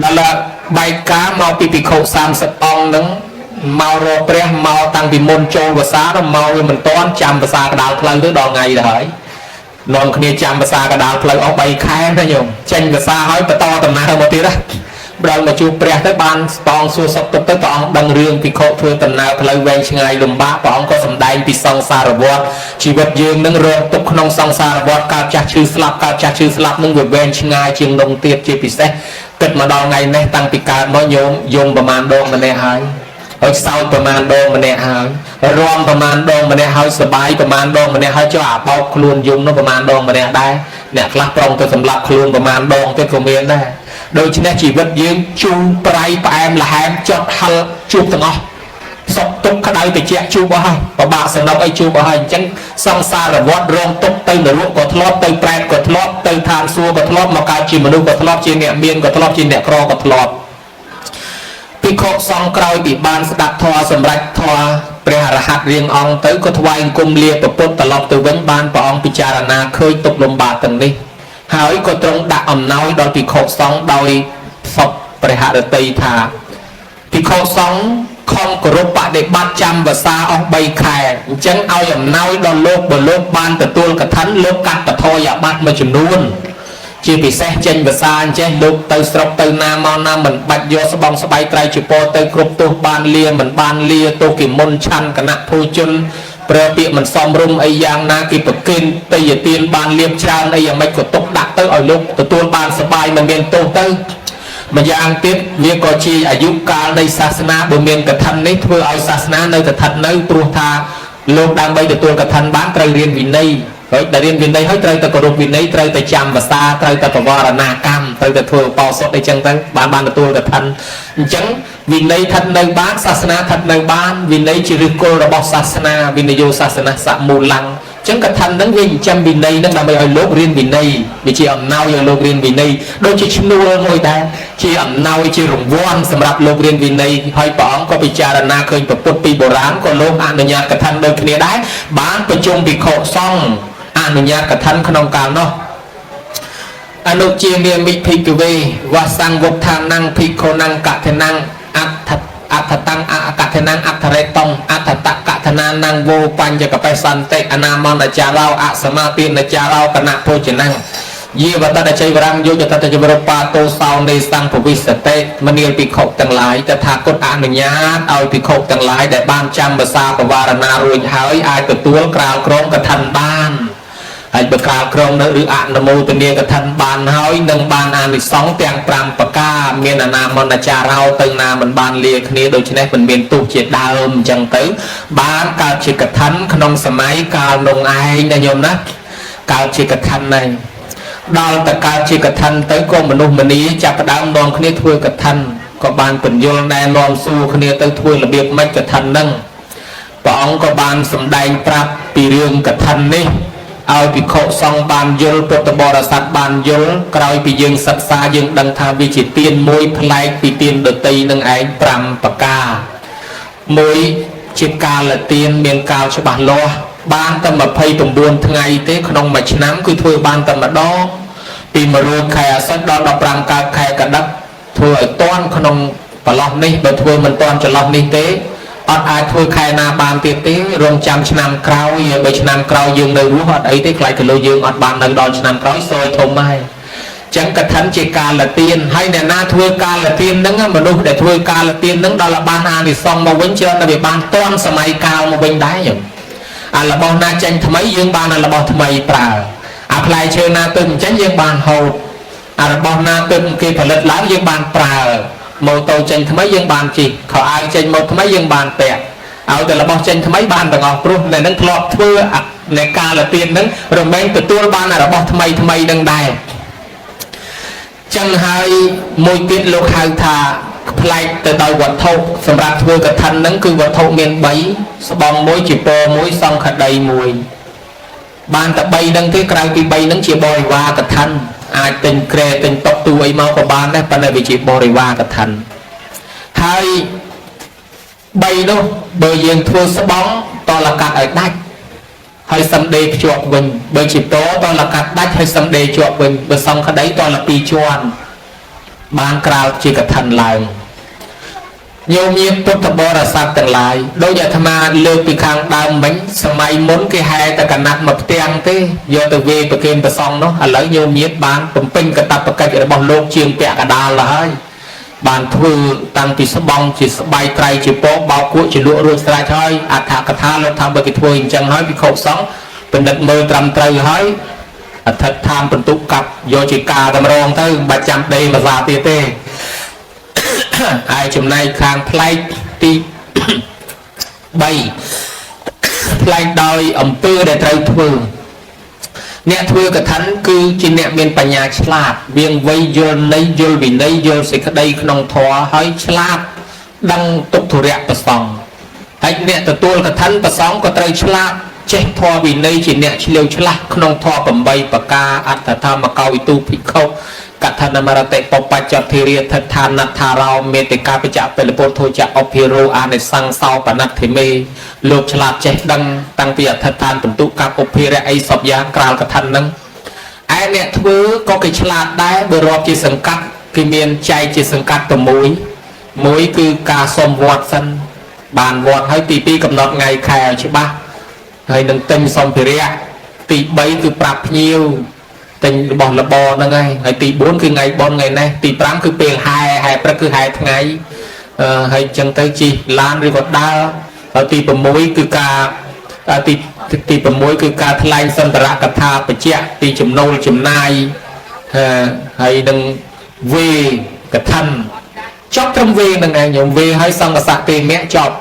ដល់បែកការមកពីពិខុ30អង្គហ្នឹងមករកព្រះមកតាំងពីមុនចូលភាសាដល់មកវាមិនតាន់ចាំភាសាកដាលផ្លូវទៅដល់ថ្ងៃទៅហើយនាំគ្នាចាំភាសាកដាលផ្លូវអស់3ខែទៅញោមចេញភាសាហើយបន្តដំណើរមកទៀតណាដល់មកជួបព្រះទៅបានស្ពងសួរសុខទុក្ខទៅព្រះអង្គដឹងរឿងពិខុធ្វើដំណើរផ្លូវវែងឆ្ងាយលំបាកព្រះអង្គក៏សម្ដែងពីសង្សារវដ្តជីវិតយើងនឹងរងទុក្ខក្នុងសង្សារវដ្តកើតចាស់ឈឺស្លាប់កើតចាស់ឈឺស្លាប់នឹងវាវែងឆ្ងាយជាងនំទៀតជាពិសេសគិតមកដល់ថ្ងៃនេះតាំងពីកើតមកញោមយំប្រមាណដងម្នាក់ហើយសោតប្រមាណដងម្នាក់ហើយរំប្រមាណដងម្នាក់ហើយសបាយប្រមាណដងម្នាក់ហើយចុះអាបោកខ្លួនយំនោះប្រមាណដងម្នាក់ដែរអ្នកខ្លះប្រងទៅសម្លាប់ខ្លួនប្រមាណដងទៀតក៏មានដែរដូច្នេះជីវិតយើងជូរប្រៃផ្អែមល្ហែមចត់ហិលជួបទាំងអស់សុខទុក្ខក្តៅត្រជាក់ជួបអស់ហើយពិបាកសំណុកអីជួបអស់ហើយអញ្ចឹងសង្សារវដ្តរងទុក្ខទៅនរកក៏ធ្លាប់ទៅប្រែតក៏ធ្លាប់ទៅឋានសួគ៌ក៏ធ្លាប់មកកើតជាមនុស្សក៏ធ្លាប់ជាអ្នកមានក៏ធ្លាប់ជាអ្នកក្រក៏ធ្លាប់ភិក្ខុសង្ឃក្រោយពីបានស្ដាប់ធម៌សម្រេចធម៌ព្រះអរហន្តរៀងអង្គទៅក៏ថ្វាយអង្គមលាព្រះពុទ្ធត្រឡប់ទៅវិញបានព្រះអង្គពិចារណាឃើញទុក្ខលំបាកទាំងនេះហើយក៏ទ្រង់ដាក់អំណោយដល់ភិក្ខុសង្ឃដោយសពព្រះហឫទ័យថាភិក្ខុសង្ឃខំគោរពបដិបត្តិចាំភាសាអស់3ខែអញ្ចឹងឲ្យអំណោយដល់លោកបើលោកបានទទួលកឋិនលោកកាត់បថយប័ត្រមួយចំនួនជាពិសេសចេញភាសាអញ្ចេះលោកទៅស្រុកទៅណាមកណាមិនបាច់យកស្បង់ស្បៃត្រៃជាពរទៅគ្រប់ទោសបានលាមិនបានលាទោសគេមុនឆាន់គណៈភូជនប្រើពាក្យមិនសមរម្យអីយ៉ាងណាគេប្រគិនតយទានបានលៀបច្រើនអីយ៉ាងម៉េចក៏ទុកដាក់ទៅឲ្យលោកទទួលបានសบายមិនមានទោសទៅម្យ៉ាងទៀតវាក៏ជាអាយុកាលនៃសាសនាបើមានកឋិននេះធ្វើឲ្យសាសនានៅស្ថិតនៅព្រោះថាលោកដើម្បីទទួលកឋិនបានត្រូវរៀនវិន័យហើយតែរៀនវិន័យហើយត្រូវតែគោរពវិន័យត្រូវតែចាំភាសាត្រូវតែបវរណាកម្មត្រូវតែធ្វើឧបោសថអីចឹងទៅបានទទួលកឋិនអញ្ចឹងវិន័យស្ថិតនៅបានសាសនាស្ថិតនៅបានវិន័យជាឫសគល់របស់សាសនាវិនយោសាសនាសមូលੰអញ្ចឹងកឋិនហ្នឹងវាចិញ្ចឹមវិន័យហ្នឹងដើម្បីឲ្យលោករៀនវិន័យវាជាអំណោយឲ្យលោករៀនវិន័យដូចជាឈ្នួលមួយដែរជាអំណោយជារង្វាន់សម្រាប់លោករៀនវិន័យហើយព្រះអង្គក៏ពិចារណាឃើញពុទ្ធពីបុរាណក៏លោកអនុញ្ញាតកឋិនដូចគ្នាដែរបានប្រជុំភិក្ខុសង្ឃអនុញ្ញាតកឋិនក្នុងកាលនោះអនុជាមាមិភិក្ខវេវសង្ឃវុដ្ឋានំភិក្ខុនំកឋិនំអដ្ឋតੰអកឋិនំអដ្ឋរេតំអដ្ឋតកឋិនានំវោបញ្ញកបេសន្តិអនាមន្តចារោអសមាទានចារោគណៈភោជនំយេវតតជ័យវរំយោចតតជមរបាតោសោនេសង្ឃពវិសតិមនាលភិក្ខុទាំងឡាយតថាគតអនុញ្ញាតឲ្យភិក្ខុទាំងឡាយដែលបានចាំភាសាបវារណារួចហើយអាចទទួលក្រៅក្រងកឋិនបានហើយបើក្រៅក្រងនៅឬអនុមោទនាកឋិនបានហើយនឹងបានអានិសង្ឃទាំង5ប្រការមានអនាមន្តចារោទៅណាមិនបានលាគ្នាដូច្នេះមិនមានទោសជាដើមអញ្ចឹងទៅបានកើតជាកឋិនក្នុងសម័យកាលនោះឯងណាញោមណាកើតជាកឋិនហ្នឹងដល់តកើតជាកឋិនទៅក៏មនុស្សម្នាចាប់ផ្ដើមនាំគ្នាធ្វើកឋិនក៏បានបញ្យល់ណែនាំសួរគ្នាទៅធ្វើរបៀបម៉េចកឋិនហ្នឹងព្រះអង្គក៏បានសម្ដែងប្រាប់ពីរឿងកឋិននេះឲ្យភិក្ខុសង្ឃបានយល់ពុទ្ធបរិស័ទបានយល់ក្រោយពីយើងសិក្សាយើងដឹងថាវាជាទានមួយប្លែកពីទានដតីនឹងឯង5ប្រការមួយជាកាលទានមានកាលច្បាស់លាស់បានតែ29ថ្ងៃទេក្នុងមួយឆ្នាំគឺធ្វើបានតែម្ដងពី100ខែអាសត់ដល់15កើតខែកដិកធ្វើឲ្យតាន់ក្នុងប្រឡោះនេះបើធ្វើមិនតាន់ចន្លោះនេះទេអត់អាចធ្វើខែណាបានទៀតទេរងចាំឆ្នាំក្រោយបើឆ្នាំក្រោយយើងនៅរស់អត់អីទេខ្លាចគីឡូយើងអត់បាននៅដល់ឆ្នាំក្រោយសយធំហើយចឹងកឋិនជាកាលទានហើយអ្នកណាធ្វើកាលទានហ្នឹងមនុស្សដែលធ្វើកាលទានហ្នឹងដល់បានអានិសង្ឃមកវិញច្រើនតែវាបានតាន់សម័យកាលមកវិញដែរយើងអារបស់ណាចេញថ្មីយើងបានអារបស់ថ្មីប្រើអាផ្លែឈើណាទើបអញ្ចឹងយើងបានហូបអារបស់ណាទើបគេផលិតឡើងយើងបានប្រើម៉ូតូចេញថ្មីយើងបានជិះខោអាវចេញមកថ្មីយើងបានពាក់ឲ្យតែរបស់ចេញថ្មីបានទាំងអស់ព្រោះនៅនឹងធ្លាប់ធ្វើในកាលទានហ្នឹងរមែងទទួលបានរបស់ថ្មីថ្មីនឹងដែរចឹងហើយមួយទៀតលោកហៅថាផ្លែកទៅដោយវត្ថុសម្រាប់ធ្វើកឋិនហ្នឹងគឺវត្ថុមាន3ស្បង់មួយជាពរមួយសង្ឃដីមួយបានតែ3ហ្នឹងទេក្រៅពី3ហ្នឹងជាបរិវារកឋិនអាចទិញក្រែទិញតុកទូអីមកក៏បានដែរប៉ុន្តែវាជាបរិវារកឋិនហើយ3នោះបើយើងធ្វើស្បង់តលកាត់ឲ្យដាច់ហើយសំដេភ្ជាប់វិញបើជាពរតលកាត់ដាច់ហើយសំដេជាប់វិញបើសង្ឃដីតល2ជាន់ បានក្រៅជាកថាឡើងញោមញាតពុទ្ធបរិស័ទទាំងឡាយដោយអាត្មាលើកពីខាងដើមវិញសម័យមុនគេហែតែកណាត់មកផ្ទាំងទេយកទៅវេប្រគេនប្រសងនោះឥឡូវញោមញាតបានបំពេញកាតព្វកិច្ចរបស់លោកជាងពាក់កដាលទៅហើយបានធ្វើតាំងពីស្បង់ជាស្បៃត្រៃជាពងបោកគក់ជាលក់រួចស្រេចហើយអដ្ឋកថាលោកថាបើគេធ្វើអញ្ចឹងហើយពិខុសង្ឃពិនិត្យមើលត្រឹមត្រូវហើយអធិដ្ឋានបន្ទុកកាប់យកជាការតម្រងទៅមិនបាច់ចាំដេកភាសាទៀតទេហើយចំណែកខាងផ្លែកទី3ផ្លែកដោយអំពើដែលត្រូវធ្វើអ្នកធ្វើកថាគឺជាអ្នកមានបញ្ញាឆ្លាតវាងវៃយល់ន័យយល់វិន័យយល់សេចក្តីក្នុងធម៌ហើយឆ្លាតដឹងទុក្ខធរៈប្រសងហើយអ្នកទទួលកថាប្រសងក៏ត្រូវឆ្លាតចេះធម៌វិន័យជាអ្នកឆ្លៀវឆ្លាស់ក្នុងធម៌8ប្រការអត្តធម្មកោវិទូភិក្ខុកថានមរតិបបច្ចធិរិយថដ្ឋានដ្ឋារោមេតិកាបច្ចៈពលពុទ្ធោចៈអភិរោអានិសង្សោបណដ្ឋិមេលោកឆ្លាតចេះដឹងតាំងពីអធិដ្ឋានបន្ទុកកអភិរៈអីសពយ៉ាងក្រាលកថានឹងឯអ្នកធ្វើក៏គេឆ្លាតដែរបើរាប់ជាសង្កាត់គេមានចែកជាសង្កាត់6មួយគឺការសុំវត្តសិនបានវត្តហើយទី2កំណត់ថ្ងៃខែច្បាស់ហើយនឹងទិញសម្ភារៈទី3គឺប្រាប់ភ្ញៀវទិញរបស់របរហ្នឹងហើយទី4គឺថ្ងៃបុណ្យថ្ងៃនេះទី5គឺពេលហែព្រឹកគឺហែថ្ងៃហើយអញ្ចឹងទៅជិះឡានឬក៏ដើរហើយទី6គឺការទី6គឺការថ្លែងសន្តរកថាបច្ចៈទីចំណូលចំណាយហើយនឹងវេកថាចប់ត្រឹមវេហ្នឹងឯងញោមវេហើយសង្ឃស័ក្តិទេមៈចប់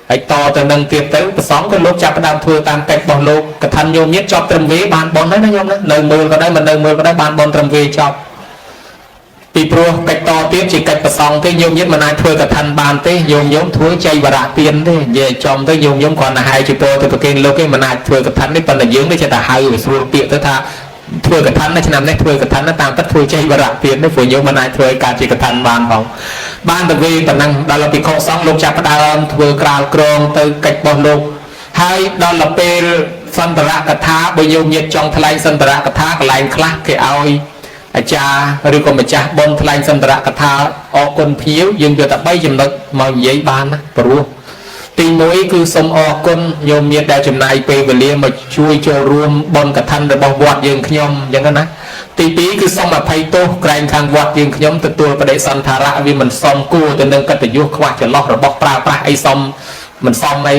ហើយតទៅនឹងទៀតទៅប្រសងក៏លោកចាប់ផ្ដើមធ្វើតាមកិច្ចរបស់លោកកថាញោមញាតចប់ត្រឹមវេបានបនហើយណាញោមណានៅមើលក៏ដែរមិននៅមើលក៏ដែរបានបនត្រឹមវេចប់ពីព្រោះកិច្ចតទៀតជាកិច្ចប្រសងទេញោមញាតមិនអាចធ្វើកថាបានទេញោមធ្វើចៃវរៈទានទេនិយាយចំទៅញោមគ្រាន់តែហែជាពោទៅប្រគេនលោកទេមិនអាចធ្វើកថានេះប៉ុន្តែយើងនេះចេះតែហៅឲ្យស្រួលពាក្យទៅថាធ្វើកថាឆ្នាំនេះធ្វើកថាតាមពិតធ្វើចៃវរៈទាននេះព្រោះយើងមិនអាចធ្វើឲ្យការជាកថាបានផងបានទៅវេប៉ុណ្ណឹងដល់ពីខុសសង្ឃលោកចាប់ផ្ដើមធ្វើក្រាលក្រងទៅកិច្ចរបស់លោកហើយដល់ពេលសន្តរកថាបើញោមញាតចង់ថ្លែងសន្តរកថាកន្លែងខ្លះគេឲ្យអាចារ្យឬក៏ម្ចាស់បុណ្យថ្លែងសន្តរកថាអរគុណភ្ញៀវយើងយកតែ3ចំណុចមកនិយាយបានណាព្រោះទី1គឺសូមអរគុណញោមញាតដែលចំណាយពេលវេលាមកជួយចូលរួមបុណ្យកឋិនរបស់វត្តយើងខ្ញុំអញ្ចឹងណាទី2គឺសូមអភ័យទោសក្រែងខាងវត្តយើងខ្ញុំទទួលបដិសន្ធារៈវាមិនសមគួរទៅនឹងកតញ្ញុខ្វះចន្លោះរបស់ប្រើប្រាស់អីសមមិនសមអី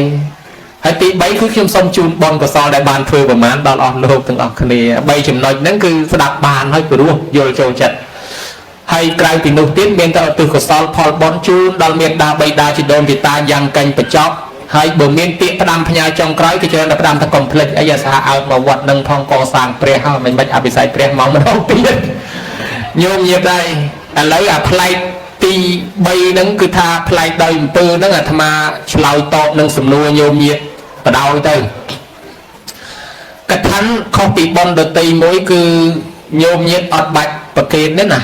ហើយទី3គឺខ្ញុំសូមជូនបុណ្យកុសលដែលបានធ្វើប្រមាណដល់អស់លោកទាំងអស់គ្នា3ចំណុចហ្នឹងគឺស្ដាប់បានហើយព្រោះយល់ចូលចិត្តហើយក្រៅពីនោះទៀតមានតែឧទ្ទិសកុសលផលបុណ្យជូនដល់មេត្តាបិតាជីដូនជីតាយ៉ាងកេញបញ្ចប់ហើយបើមានពាក្យផ្ដាំផ្ញើចុងក្រោយគឺច្រើនតែផ្ដាំតែកុំភ្លេចអីអាសាអើតមកវត្តនឹងផងកសាងព្រះហើយមិនបាច់អភិសេកព្រះមកម្ដងទៀតញោមញាតដែរឥឡូវអាផ្លែកទី3ហ្នឹងគឺថាផ្លែកដោយអំពើហ្នឹងអាត្មាឆ្លើយតបនឹងសំណួរញោមញាតបដ ாய் ទៅកថាខុសពីបុណ្យដទៃមួយគឺញោមញាតអត់បាច់ប្រកេនទេណា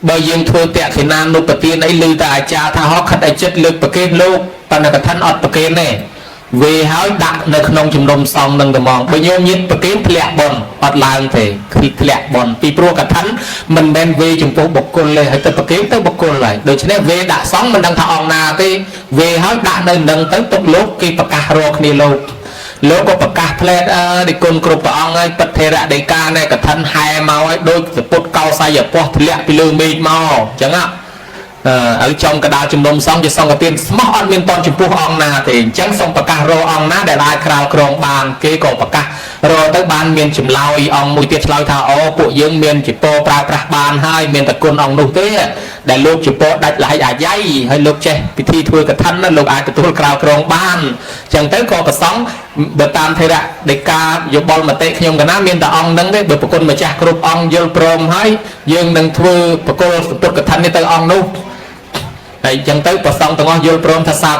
បើយើងធ្វើតេខិណានុបទានអីឮតែអាចារ្យថាហោខិតឲ្យចិត្តលើកប្រកេនលោកប៉ុន្តែកថាអត់ប្រកេនទេវេហើយដាក់នៅក្នុងជំនុំសង្ឃនឹងតែមកបើញោមញាតប្រកេនធ្លាក់បុណ្យអត់ឡើងទេគឺធ្លាក់បុណ្យពីព្រោះកថាមិនមែនវេចំពោះបុគ្គលទេហើយទៅប្រកេនទៅបុគ្គលហើយដូច្នេះវេដាក់សង្ឃមិនដឹងថាអង្គណាទេវេហើយដាក់នៅនឹងទៅទុកលោកគេប្រកាសរកគ្នាលោកក៏ប្រកាសផ្លែតនិគុណគ្រប់ព្រះអង្គហើយបិទធរៈដីកាណែកថាហែមកឲ្យដូចសពុតកោស័យពស់ធ្លាក់ពីលើមេឃមកអញ្ចឹងឲ្យចំកដាលជំនុំសង្ឃជាសង្ឃទានស្មោះអត់មានតន់ចំពោះអង្គណាទេអញ្ចឹងសូមប្រកាសរកអង្គណាដែលអាចក្រាលក្រងបានគេក៏ប្រកាសរកទៅបានមានចម្លើយអង្គមួយទៀតឆ្លើយថាអូពួកយើងមានជាពរប្រើប្រាស់បានហើយមានតែគុណអង្គនោះទេដែលលោកជាពរដាច់លះអាយ៉ៃហើយលោកចេះពិធីធ្វើកឋិនណាលោកអាចទទួលក្រាលក្រងបានអញ្ចឹងទៅក៏ប្រសង់បើតាមថេរៈដីកាយោបល់មតិខ្ញុំកណាមានតែអង្គហ្នឹងទេបើប្រគុណម្ចាស់គ្រប់អង្គយល់ព្រមហើយយើងនឹងធ្វើប្រគល់ពុទ្ធកឋិននេះទៅអង្គនោះហើយអញ្ចឹងទៅប្រសង់ទាំងអស់យល់ព្រមថាសា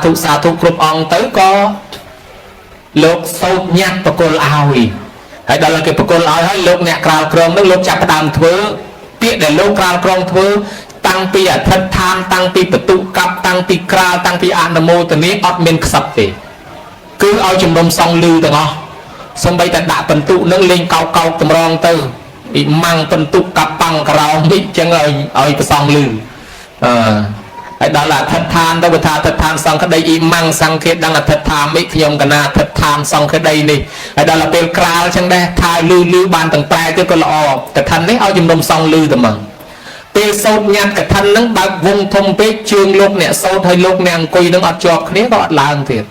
ធុគ្រប់អង្គទៅក៏លោកសោតញាត់ប្រគល់ឲ្យហើយដល់គេប្រគល់ឲ្យហើយលោកអ្នកក្រាលក្រងនឹងលោកចាប់ផ្ដើមធ្វើពាក្យដែលលោកក្រាលក្រងធ្វើតាំងពីអធិដ្ឋានតាំងពីបតុកັບតាំងពីក្រាលតាំងពីអនុមោទនាអត់មានខ្សឹបទេគឺឲ្យជំនុំសង្ឃលឺទាំងអស់សំបីតែដាក់បន្ទុកនឹងលេងកោកតម្រងទៅ mang phân tục cặp bằng cầu mít chẳng ơi song lư đó là thật than đâu thà thật than xong cái đây mang sang kia đang là thật than mấy nhom cả na thật than xong cái đây này đó là bèo cào chẳng đây thay lư bàn tầng tay tôi có lọ thật than đấy ao chùm đông xong lư tầm mừng bèo sâu nhạt cái than nắng bạc vùng thông bế trường lúc nè sâu thay lúc nè quỳ nắng ọt chọc đấy có làng thiệt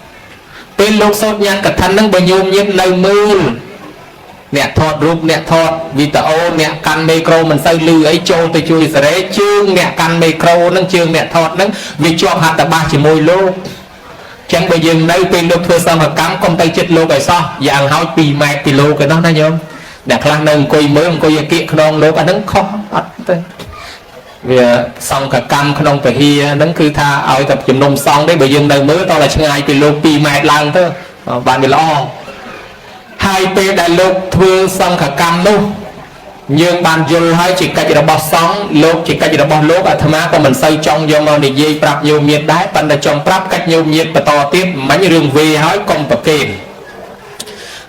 bèo lúc sâu nhạt cái than nắng bao nhiêu nhiệt lời mưa nè thọt rụp nè thọt video nè căn micro mình xây lư ấy trâu tôi chui sẽ chương nè căn micro nâng chương nè thọt nâng vì cho hạt là ba chỉ môi lô chẳng bây giờ đây bên lúc thưa xong là cắm công tay chết lô cái sao dạng hỏi pì mẹ pì lô cái đó nó nhôm để khăn nâng quỳ mới ông quỳ kiện non lô cái nâng khó vì xong cả cam không phải hi nâng cứ tha ở tập chùm nôm xong đấy bây giờ đây mới to là ngay pì lô pì mẹ lang thôi bạn bị lo hai bên đại lục thưa xong cả cam luôn nhưng bàn dù hai chỉ cách là bọt sóng lục chỉ cách là bọt lốp à thầm á còn mình xây trong do mà để dây prap nhiều miệt đá bạn là trong prap cách nhiều miệt và to tiếp mấy đường về hỏi công tập kềm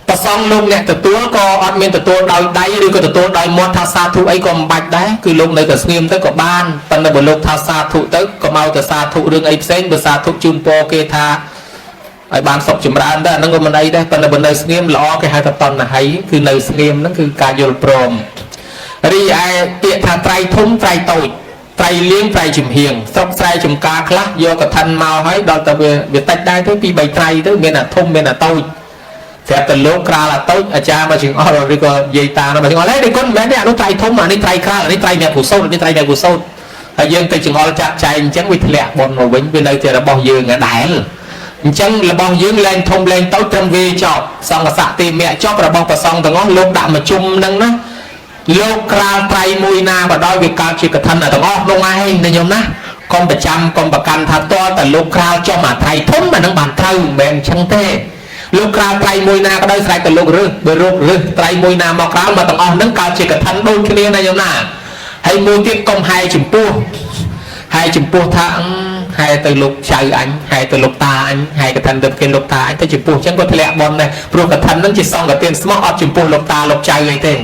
bọt sóng lục nè từ túa có admin từ túa đôi đáy đi có từ túa đôi mót tha xa thụ ấy còn bạch đá cứ lục này từ nghiêm tới có ban bạn là bộ lục tha xa thụ tới có mau từ xa thụ đường ấy sen từ xa thụ chun po kê tha ai ban sọc chùm ra đó nó còn bên đây đây phần là bên đây nghiêm lọ cái hai tập tần là hayคือnơi nghiêm nóคือการโยนโปร่งรีไอเปียธาไตรทุ่มไตรโตยไตรเลี้ยงไตรจุ่มเฮียงสกไตรจุ่มกาคละโยกับทันมาให้ดอลตะเวียตัดได้ทั้งปีใบไตรทั้งเมียน่ะทุ่มเมียน่ะโตยแต่แต่โลกราละโตยอาจารย์มาถึงอ๋อเราดีกว่าเยตาเรามาถึงอ๋อแล้วเด็กคนแม่เนี่ยนุไตรทุ่มอันนี้ไตรคราอันนี้ไตรเนี่ยผู้โซ่อันนี้ไตรเนี่ยผู้โซ่แต่ยังไปถึงอ๋อจัดใจจังวิทยาบอลหัววิ่งเป็นเลยจะระบอบยืงอ่ะได้จังระบองยืงแรงทมแรงโต๊ะจำวีจอบสองกษัตริย์ตีเมียจอบระบองประซองแต่ง้อลูกด่ามาจุ่มนั่งนะลูกกราไตรมุยนาบดอยวิการชีกทันแต่ง้อลงไงนายโยมนะกรมประจำกรมประกันทับตัวแต่ลูกกราจอมาไทยทุ่มมานั่งบานเท่าแบนช่างเต้ลูกกราไตรมุยนาก็ได้ใส่แต่ลูกรื้อเบรุรื้อไตรมุยนามากรามาต้องอ้อนั่งการชีกทันโดนเคลียร์นายโยมนะให้มือเทียบกรมไฮจุ่มปูhai chùm pua thang hai từ lục trời anh hai từ lục ta anh hai cái thành được cái lục ta anh tới chùm pua chẳng có thể lẹ bon này pua cái thành nó chỉ xong cái tiền smart up chùm pua lục ta lục trời này thế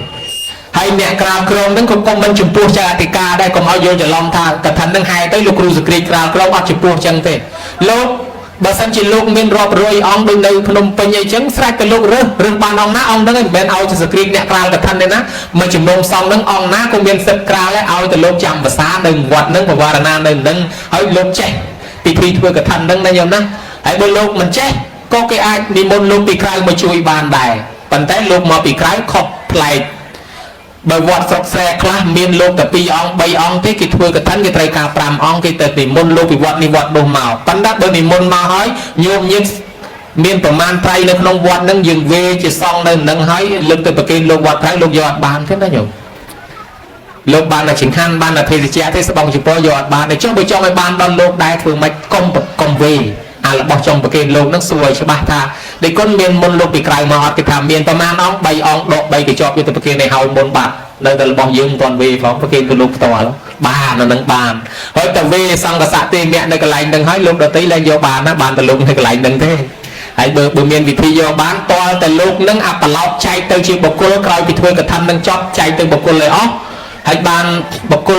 hai mẹ cào krom nó cũng công bên chùm pua cha thì ca đây còn ao vô cho long tha cái thành nó hai tới lục ru skree cào krom up chùm pua chẳng thế lục bà sanh chỉ lục miền rọp rồi ông bên đây phnom penh nhảy trắng sai cái lục rư bàn ông ná ông đó cái bên ao cho skree nè cào cái thành này ná mà chùm nôm xong nó ông ná cũng miền sập cào lấy ao từ lục chạm và xá đừng quạt nâng và varana đừng hãy lục chết thì thưa cái thành nâng này nhầm ná hãy bên lục mình chết có cái ai đi môn lục bị cào mà chui bàn đài bàn tay lục mà bị cào khóc lại bởi vọt sọc xe class miền lục tập pi ong bay ong thế kịch thưa cái thân cái trai cà pram ong cái tờ tìm môn lục bị vọt đi vọt đồ màu bắn đắt bởi vì môn mà hỏi nhôm như miền tổ man trai nó không vọt nâng dừng về chỉ xong nên nâng hỏi lực từ bậc lục vọt thái lục vọt bàn thế đó nhung lục bàn là chính khăn bàn là thầy trẻ thế sẽ bằng chỉ có vọt bàn để cho bởi cho cái bàn đòn lục đại thường mạch công về là bọc trong bậc lục nó xuôi cho ba tha để con miền môn lục bị cài mà họ cái thảm miền tổ man ong bay ong độ bay cái cho cái bậc này hầu môn bạc nơi là bong dương toàn về phóng bậc cái lục to lắm ba nó nâng bàn hỏi tầm về xong cái sạ tiền mẹ nơi cái lạnh đừng hỏi lục đó tí lên vô bàn á bàn từ lục hay cái lạnh đừng thế hãy bờ miền vị thi vô bán to từ lục nâng áp và lót chạy từ chiếc bọc cô coi bị thuê cái thân nâng chót chạy từ bọc cô lấy óc hãy bàn bọc cô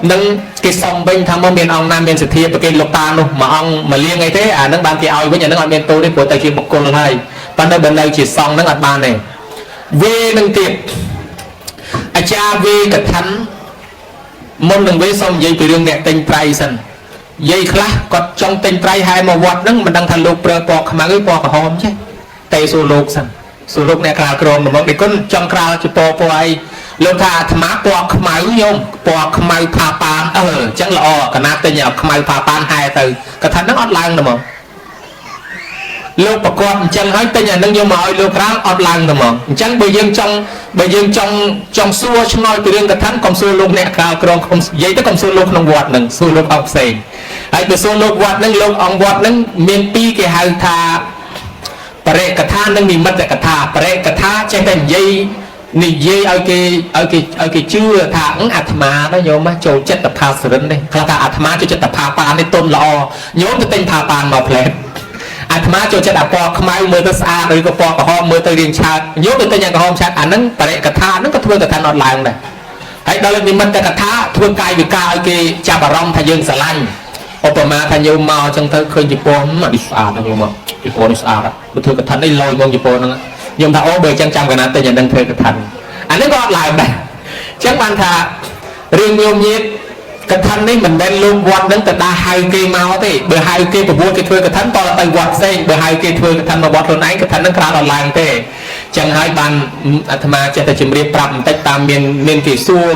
nâng cái sông bên thằng miền ông nam miền sự thiệp cái lục ta luôn mà ông mà liên ngay thế nâng bàn thì ao với nhà nâng ở miền tôi đi của tại chiếc bọc cô là hay ban đầu bên đây chỉ xong nâng ở bàn này về nâng tiệp cha về cái thánh môn đừng với xong dây từ đường nè tên trai sân dây khá còn trong tên trai hai mà vọt nâng mình đang thành lục bờ bọt mà cái bọt hòm chứ tay số lục sân số lục nè cào crom mà để con trong cào cho po ai lục thà thà má bọt máu nhôm bọt máu pha pan chẳng là cả nát tên nhà máu pha pan hai từ cái thánh nó online rồi mà lúc bà con chẳng hỏi tên nhà nâng vô mọi lúc ráng online rồi mà chẳng bây giờ trong xua trong nói từ riêng cái thánh còn xua lúc nè cao còn không giấy tới còn xua lúc không vọt nâng xua lúc học sinh hãy từ xua lúc vọt nâng lúc ông vọt nâng miền pi cái hai thà bà rệ cả tha nâng mình mất cả thà bà rệ cả tha chẳng thành dây nì dây ở cái chưa thẳng atma nó nhôm má châu chất tập tha sửa đây là thà atma cho chất tập tha pan để tôn lo nhôm cái tên tha pan màu phèn អាត្មាចូលចិត្តអាពណ៌ខ្មៅមើលទៅស្អាតឬក៏ពណ៌ក្រហមមើលទៅរាងឆើតយកទៅតែយ៉ាងក្រហមឆើតអាហ្នឹងបរិកថាហ្នឹងក៏ធ្វើកថាអត់ឡើងដែរហើយដល់និមិត្តកថាធ្វើកាយវិការឲ្យគេចាប់អារម្មណ៍ថាយើងស្រឡាញ់ឧបមាថាញោមមកអញ្ចឹងទៅឃើញជប៉ុននេះស្អាតណាស់ញោមមកជប៉ុននេះស្អាតបើធ្វើកថានេះលយមកជប៉ុនហ្នឹងញោមថាអូបើអញ្ចឹងចាំកណាត់តែយ៉ាងហ្នឹងធ្វើកថាអាហ្នឹងក៏អត់ឡើងដែរអញ្ចឹងបានថារឿងញោមញាតកថានេះមិនមែនលោកវត្តហ្នឹងទៅដាស់ហៅគេមកទេបើហៅគេប្រវត្តិគេធ្វើកថាតទៅវត្តផ្សេងបើហៅគេធ្វើកថាមកវត្តខ្លួនឯងកថាហ្នឹងក្រៅដល់ឡើងទេចឹងហើយបានអាត្មាចេះតែជំរាបប្រាប់បន្តិចតាមមានគេសួរ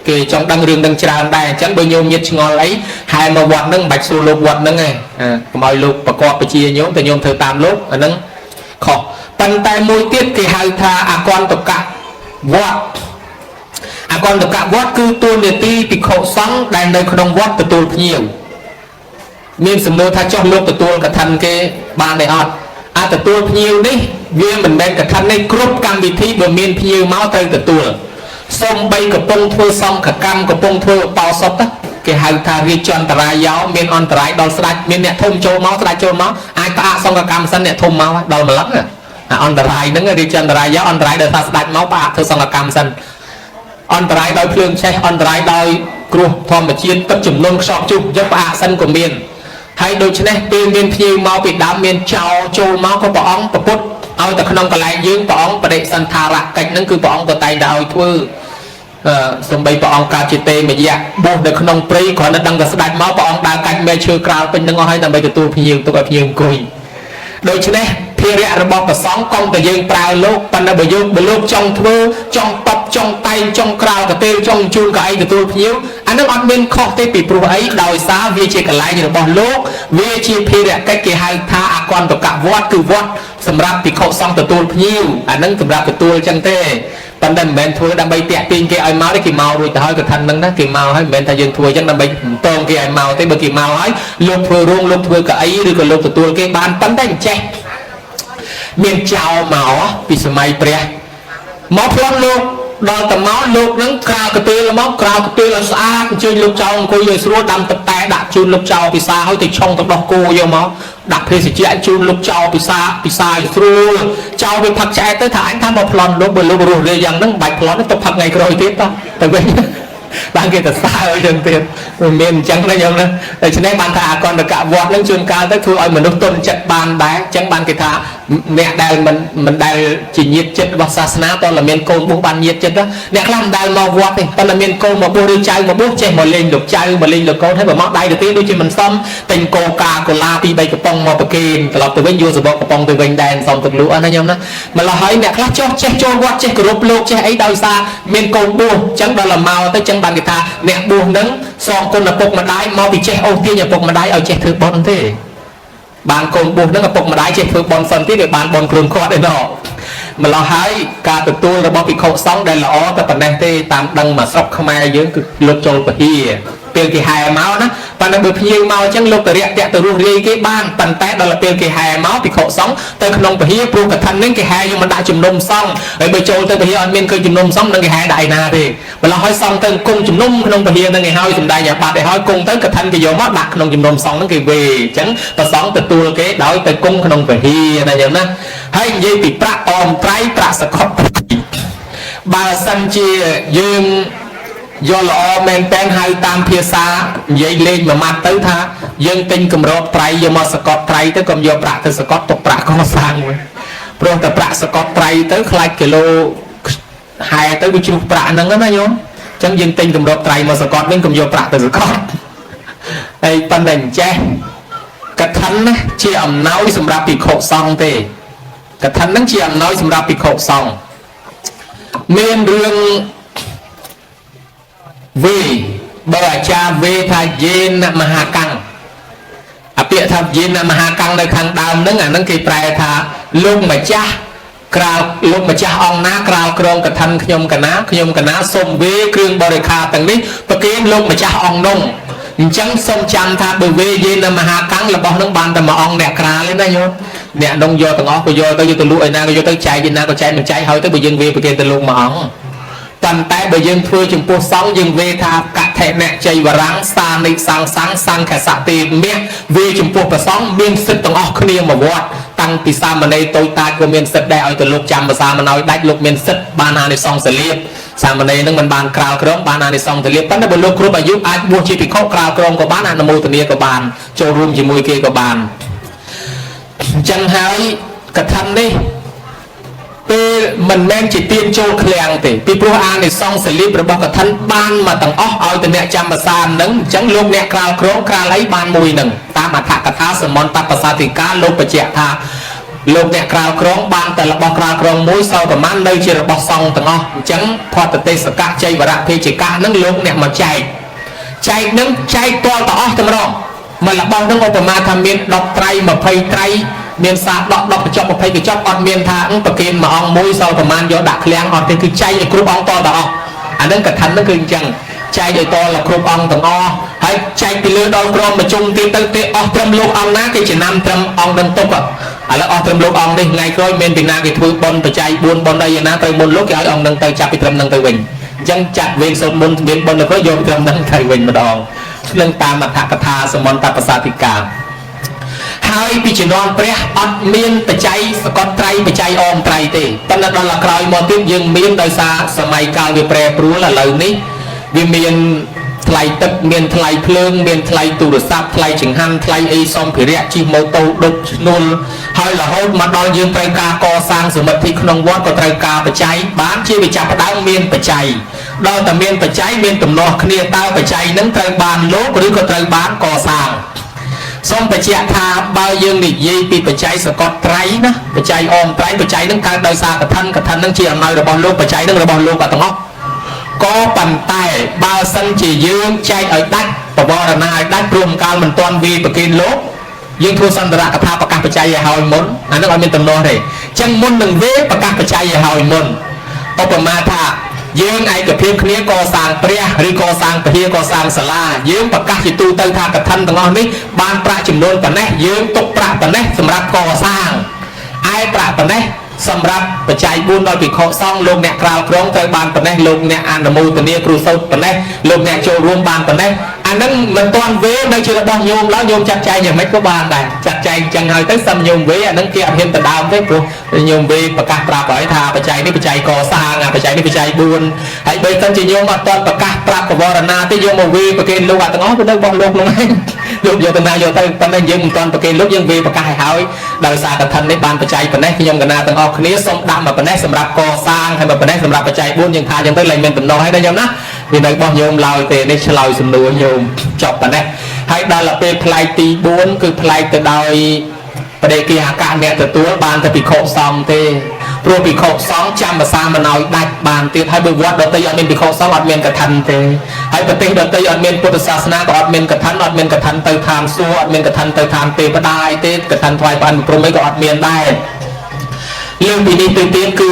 គេចង់ដឹងរឿងនឹងច្រើនដែរអញ្ចឹងបើញោមញាតឆ្ងល់អីហែមកវត្តហ្នឹងមិនបាច់សួរលោកវត្តហ្នឹងទេកុំឲ្យលោកប្រកបបជាញោមតែញោមធ្វើតាមលោកអាហ្នឹងខុសប៉ុន្តែមួយទៀតគេហៅថាអកន្តកៈវត្តអកន្តកៈវត្តគឺទួលនីតិភិក្ខុសង្ឃដែលនៅក្នុងវត្តទទួលភ្ញៀវមានសំណួរថាចុះលោកទទួលកថាគេបានទេអត់អាទទួលភ្ញៀវនេះវាមិនមែនកថានេះគ្រប់កម្មវិធីបើមានភ្ញៀវមកត្រូវទទួលសូម្បីកំពុងធ្វើសង្ឃកម្មកំពុងធ្វើបោសុតគេហៅថារាជអន្តរាយោមានអន្តរាយដល់ស្ដេចមានអ្នកធំចូលមកស្ដេចចូលមកអាចផ្អាកសង្ឃកម្មសិនអ្នកធំមកដល់ម្លឹងអាអន្តរាយហ្នឹងរាជអន្តរាយោអន្តរាយដោយថាស្ដេចមកផ្អាកធ្វើសង្ឃកម្មសិនអន្តរាយដោយភ្លើងឆេះអន្តរាយដោយគ្រោះធម្មជាតិទឹកជំនន់ខ្សត់ជុះយកផ្អាកសិនក៏មានហើយដូច្នេះពេលមានភ្ញៀវមកពីដើមមានចោលចូលមកក៏ព្រះអង្គប្រពុតឲ្យតែក្នុងកន្លែងយើងព្រះអង្គបដិសន្ធារៈកិច្ចហ្នឹងគឺព្រះអង្គក៏តែងតែឲ្យធ្វើសំបីព្រះអង្គកើតជាទេមយៈបោះនៅក្នុងព្រៃគ្រាន់តែដឹងតែស្ដេចមកព្រះអង្គដើរកាច់មែឈើក្រាលពេញនឹងអស់ហើយដើម្បីទទួលភ្ញៀវទុកឲ្យភ្ញៀវអង្គុយដូច្នេះភារៈរបស់ព្រះសង្ឃកុំតែយើងប្រើលោកប៉ុន្តែបើលោកចង់ធ្វើចង់តបចង់តែងចង់ក្រាលកទេលចង់ជូនក៏ឯងទទួលភ្ញៀវអានឹងអត់មានខុសទេពីព្រោះអីដោយសារវាជាកន្លែងរបស់លោកវាជាភារៈកិច្ចគេហៅថាអកន្តកៈវត្តគឺវត្តសម្រាប់ភិក្ខុសង្ឃទទួលភ្ញៀវអានឹងសម្រាប់ទទួលអញ្ចឹងទេប៉ុន្តែមិនមែនធ្វើដើម្បីតាក់ទាញគេឲ្យមកទេគេមករួចទៅហើយកថាហ្នឹងណាគេមកហើយមិនមែនថាយើងធ្វើអញ្ចឹងដើម្បីតងគេឲ្យមកទេបើគេមកហើយលោកធ្វើរោងលោកធ្វើកៅអីឬក៏លោកទទួលគេបានប៉ុន្តែអញ្ចេះមានចៅមកពីសម័យព្រះមកផ្លន់លោកដល់តមកលោកហ្នឹងក្រាលកទេលមកក្រាលកទេលឲ្យស្អាតអញ្ជើញលោកចៅអង្គុយឲ្យស្រួលដាំទឹកតែដាក់ជូនលោកចៅពិសាឲ្យទៅឆុងទៅដោះគោយកមកដាក់ភេសជ្ជៈជូនលោកចៅពិសាឲ្យស្រួលចៅវាផឹកឆ្អែតទៅថាអញថាមកផ្លន់លោកបើលោករស់រាយយ៉ាងហ្នឹងមិនបាច់ផ្លន់ទៅផឹកថ្ងៃក្រោយទៀតទៅវិញបានគេទៅសើអញ្ចឹងទៀតមានអញ្ចឹងណាញោមណាដូច្នេះបានថាអកន្តកៈវត្តនឹងជួនកាលទៅធ្វើឲ្យមនុស្សទុនចិត្តបានដែរអញ្ចឹងបានគេថាអ្នកដែលមិនដែលជាញាតិចិត្តរបស់សាសនាតើតែមានកូនបួសបានញាតិចិត្តអ្នកខ្លះមិនដែលមកវត្តទេតែតែមានកូនមកបួសឬចៅមកបួសចេះមកលេងលោកចៅមកលេងលោកកូនហើយបើមកដៃទៅទីដូចជាមិនសមតែងកោកាកូឡាពី3កំប៉ុងមកប្រគេនត្រឡប់ទៅវិញយកសបកកំប៉ុងទៅវិញដែរសមទឹកលក់ណាញោមណាម្ល៉េះហើយអ្នកខ្លះចោះចេះចូលវត្តចេះគោរពលោកចេះអីដោយសារមានកូនបួសអញ្ចឹងដល់មកទៅអញ្ចឹងបានគេថាអ្នកបួសនឹងសងគុណឪពុកម្ដាយមកពីចេះអូសទាញឪពុកម្ដាយឲ្យចេះធ្វើបុណ្យទេបានកូនបួសនឹងឪពុកម្ដាយចេះធ្វើបុណ្យសិនទៀតវាបានបុណ្យខ្លួនគាត់ឯណោះម្ល៉េះហើយការទទួលរបស់ភិក្ខុសង្ឃដែលល្អតែប៉ុណ្ណេះទេតាមដឹងមកស្រុកខ្មែរយើងគឺលោកចូលពហិពេលគេហែមកណាប៉ុន្តែបើភ្ញៀវមកអញ្ចឹងលោកតរិយតាក់ទៅរស់រាយគេបានប៉ុន្តែដល់ពេលគេហែមកភិក្ខុសង្ឃទៅក្នុងពហិព្រោះកថានេះគេហែយកមកដាក់ជំនុំសង្ឃហើយបើចូលទៅពហិអត់មានឃើញជំនុំសង្ឃនឹងគេហែដាក់ឯណាទេម្ល៉េះហើយសង្ឃទៅគង់ជំនុំក្នុងពហិនឹងគេហើយសំដែងអាបត្តិឲ្យហើយគង់ទៅកថាគេយកមកដាក់ក្នុងជំនុំសង្ឃនឹងគេវេអញ្ចឹងប្រសង្ឃទទួលគេដោយទៅគង់ក្នុងពហិណាយ៉ាងណាហើយនិយាយពីប្រាក់អមត្រៃប្រាក់សកត់បើសិនជាយើងយកល្អមែនតែនហៅតាមភាសានិយាយលេងមួយម៉ាត់ទៅថាយើងទិញកម្រត់ត្រៃយកមកសកត់ត្រៃទៅកុំយកប្រាក់ទៅសកត់ទុកប្រាក់កសាងមួយព្រោះតែប្រាក់សកត់ត្រៃទៅខ្លាចគីឡូហែទៅវាជ្រុះប្រាក់ហ្នឹងណាញោមអញ្ចឹងយើងទិញកម្រត់ត្រៃមកសកត់វិញកុំយកប្រាក់ទៅសកត់ហើយប៉ុន្តែអញ្ចេះកថាណាជាអំណោយសម្រាប់ភិក្ខុសង្ឃទេកថាហ្នឹងជាអំណោយសម្រាប់ភិក្ខុសង្ឃមានរឿងវេបើអាចារ្យវេថាយេនមហាកាំងអាពាក្យថាយេនមហាកាំងនៅខាងដើមហ្នឹងអាហ្នឹងគេប្រែថាលោកម្ចាស់ក្រៅលោកម្ចាស់អង្គណាក្រៅក្រងកថាខ្ញុំកណាសូមវេគ្រឿងបរិខាទាំងនេះប្រគេនលោកម្ចាស់អង្គនោះអញ្ចឹងសូមចាំថាបើវេយេនមហាកាំងរបស់នឹងបានតែមួយអង្គអ្នកក្រាលទេណាញោមអ្នកនោះយកទាំងអស់ក៏យកទៅលក់ឯណាក៏យកទៅចែកឯណាក៏ចែកមិនចែកហើយទៅបើយើងវេប្រគេនទៅលោកមួយអង្គ ប៉ុន្តែបើយើងធ្វើចំពោះសង្ឃយើងវេថាកថេនៈជ័យវរាំងសានិសង្សង្ឃសង្ឃសតិមាសវាចំពោះព្រះសង្ឃមានសិទ្ធិទាំងអស់គ្នាមកវត្តតាំងពីសាមណេរតូចតាចក៏មានសិទ្ធិដែរឲ្យទៅលោកចាំភាសាមិនឲ្យដាច់លោកមានសិទ្ធិបានអានិសង្សលៀបសាមណេរនឹងមិនបានក្រាលក្រមបានអានិសង្សលៀបប៉ុន្តែបើលោកគ្រប់អាយុអាចបួសជាភិក្ខុក្រាលក្រមក៏បានអនុមោទនាក៏បានចូលរួមជាមួយគេក៏បានអញ្ចឹងហើយកថានេះពេលមិនមែនជាទានចូលឃ្លាំងទេពីព្រោះអានិសង្សលៀបរបស់កថាបានមកទាំងអស់ឲ្យទៅអ្នកចាំភាសានឹងអញ្ចឹងលោកអ្នកក្រាលក្រមក្រាលអីបានមួយនឹងតាមអត្ថកថាសមន្តបសាធិការលោកបញ្ជាក់ថាលោកអ្នកក្រាលក្រមបានតែរបស់ក្រាលក្រមមួយសល់ប្រមាណនៅជារបស់សង្ឃទាំងអស់អញ្ចឹងផតទេសកៈជ័យវរៈភេជកៈនឹងលោកអ្នកមកចែកនឹងចែកតល់ទៅអស់តែម្ដងមករបស់នឹងឧបមាថាមាន10ត្រី20ត្រីមានសា10កញ្ចប់20កញ្ចប់អត់មានថាប្រគេនមួយអង្គមួយសល់ប្រមាណយកដាក់ឃ្លាំងអត់ទេគឺចែកឲ្យគ្រប់អង្គតទៅអស់អានឹងកថានឹងគឺអញ្ចឹងចែកឲ្យតដល់គ្រប់អង្គទាំងអស់ហើយចែកពីលើដល់ក្រុមប្រជុំទៀតទៅអស់ត្រឹមលោកអង្គណាគេចំណាំត្រឹមអង្គនឹងទុកឥឡូវអស់ត្រឹមលោកអង្គនេះថ្ងៃក្រោយមានពីណាគេធ្វើបុណ្យបច្ច័យ4បុណ្យអីណាត្រូវមុនលោកគេឲ្យអង្គនឹងទៅចាប់ពីត្រឹមនឹងទៅវិញអញ្ចឹងចាត់វេនសូត្រមុនមានបុណ្យទៅយកត្រឹមនឹងទៅវិញម្ដងនឹងតាមអត្ថកថាសមន្តបសាធិការហើយពីជំនាន់ព្រះអត់មានបច្ច័យសកតត្រៃបច្ច័យអមត្រៃទេប៉ុន្តែដល់ក្រោយមកទៀតយើងមានដោយសារសម័យកាលវាប្រែប្រួលឥឡូវនេះវាមានថ្លៃទឹកមានថ្លៃភ្លើងមានថ្លៃទូរស័ព្ទថ្លៃចង្ហាន់ថ្លៃអីសម្ភារៈជិះម៉ូតូដុបឈ្នួលហើយរហូតមកដល់យើងត្រូវការកសាងសមិទ្ធិក្នុងវត្តក៏ត្រូវការបច្ច័យបានជាវិចាប់ផ្ដើមមានបច្ច័យដល់តែមានបច្ច័យមានទំនាស់គ្នាតើបច្ច័យនឹងត្រូវបានលោកឬក៏ត្រូវបានកសាងសូមបញ្ជាក់ថាបើយើងនិយាយពីបច្ច័យសកតត្រៃណាបច្ច័យអមត្រៃបច្ច័យនឹងកើតដោយសារកថានឹងជាអំណោយរបស់លោកបច្ច័យនឹងរបស់លោកទាំងអស់ក៏ប៉ុន្តែបើសិនជាយើងចែកឲ្យដាច់បវរណាឲ្យដាច់ព្រមកាលមិនទាន់វាប្រគេនលោកយើងធ្វើសន្តរកថាប្រកាសបច្ច័យឲ្យហើយមុនអានឹងអត់មានទំនាស់ទេអញ្ចឹងមុននឹងវាប្រកាសបច្ច័យឲ្យហើយមុនឧបមាថាយើងឯកភាពគ្នាកសាងព្រះឬកសាងពហិកសាងសាលាយើងប្រកាសជាទូទៅថាកថាទាំងអស់នេះបានប្រាក់ចំនួនប៉ុណ្ណេះយើងទុកប្រាក់ប៉ុណ្ណេះសម្រាប់កសាងឯប្រាក់ប៉ុណ្ណេះសម្រាប់បច្ច័យ4ដល់ភិក្ខុសង្ឃលោកអ្នកក្រាលក្រងត្រូវបានប៉ុណ្ណេះលោកអ្នកអនុមោទនាគ្រូសូត្រប៉ុណ្ណេះលោកអ្នកចូលរួមបានប៉ុណ្ណេះអានឹងមិនទាន់វេនៅជារបស់ញោមឡើយញោមចាត់ចែងយ៉ាងម៉េចក៏បានដែរចាត់ចែងចឹងហើយទៅសិនញោមវេអានឹងគេអត់ហ៊ានទៅដើមទេព្រោះញោមវេប្រកាសប្រាប់ហើយថាបច្ច័យនេះបច្ច័យកសាងបច្ច័យនេះបច្ច័យ4ហើយបើសិនជាញោមអត់ទាន់ប្រកាសប្រាប់បវរណាទេយកមកវេប្រគេនលោកអាទាំងអស់ទៅនៅរបស់លោកនោះឯងលោកយកទៅណាយកទៅប៉ុន្តែយើងមិនទាន់ប្រគេនលោកយើងវេប្រកាសឲ្យហើយដោយសារកថានេះបានបច្ច័យប៉ុណ្ណេះខ្ញុំកណាទាំងអស់គ្នាសូមដាក់មកប៉ុណ្ណេះសម្រាប់កសាងហើយមកប៉ុណ្ណេះសម្រាប់បច្ច័យ4យើងថាចឹងទៅលែងមានតំណហើយណាញោមណាវានៅរបស់ញោមឡើយទេនេះឆ្លើយសំណួរញោមចប់ប៉ុណ្ណេះហើយដល់ពេលផ្លែកទី4គឺផ្លែកទៅដោយបដិគិហកៈអ្នកទទួលបានតែភិក្ខុសង្ឃទេព្រោះភិក្ខុសង្ឃចាំភាសាមិនឲ្យដាច់បានទៀតហើយបើវត្តដទៃអត់មានភិក្ខុសង្ឃអត់មានកថាទេហើយប្រទេសដទៃអត់មានពុទ្ធសាសនាក៏អត់មានកថាអត់មានកថាទៅឋានសួគ៌អត់មានកថាទៅឋានទេវតាអីទេកថាថ្វាយបានព្រមអីក៏អត់មានដែរលើពីនេះទៅទៀតគឺ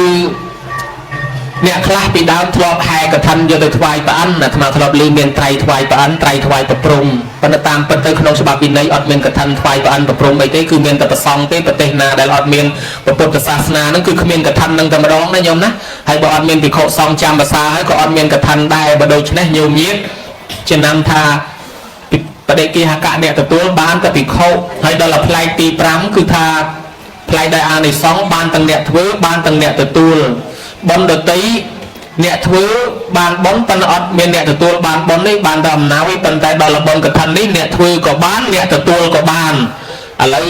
អ្នកខ្លះពីដើមធ្លាប់ហែកឋិនយកទៅថ្វាយព្រះអិនអាត្មាធ្លាប់ឮមានត្រៃថ្វាយព្រះអិនត្រៃថ្វាយប្រព្រំប៉ុន្តែតាមពិតទៅក្នុងច្បាប់វិន័យអត់មានកឋិនថ្វាយព្រះអិនប្រព្រំអីទេគឺមានតែប្រសង់ទេប្រទេសណាដែលអត់មានពុទ្ធសាសនាហ្នឹងគឺគ្មានកឋិននឹងតែម្ដងណាញោមណាហើយបើអត់មានភិក្ខុសង្ឃចាំភាសាហើយក៏អត់មានកឋិនដែរបើដូច្នេះញោមញាតិចំណាំថាបដិគិហកៈអ្នកទទួលបានតែភិក្ខុហើយដល់ផ្លែកទី5គឺថាផ្លែកដែលអានិសង្ឃបានទាំងអ្នកធ្វើបានទាំងអ្នកទទួលបុណ្យដតីអ្នកធ្វើបានបុណ្យប៉ុន្តែអត់មានអ្នកទទួលបានបុណ្យនេះបានតែអំណោយប៉ុន្តែដល់បុណ្យកឋិននេះអ្នកធ្វើក៏បានអ្នកទទួលក៏បានឥឡូវ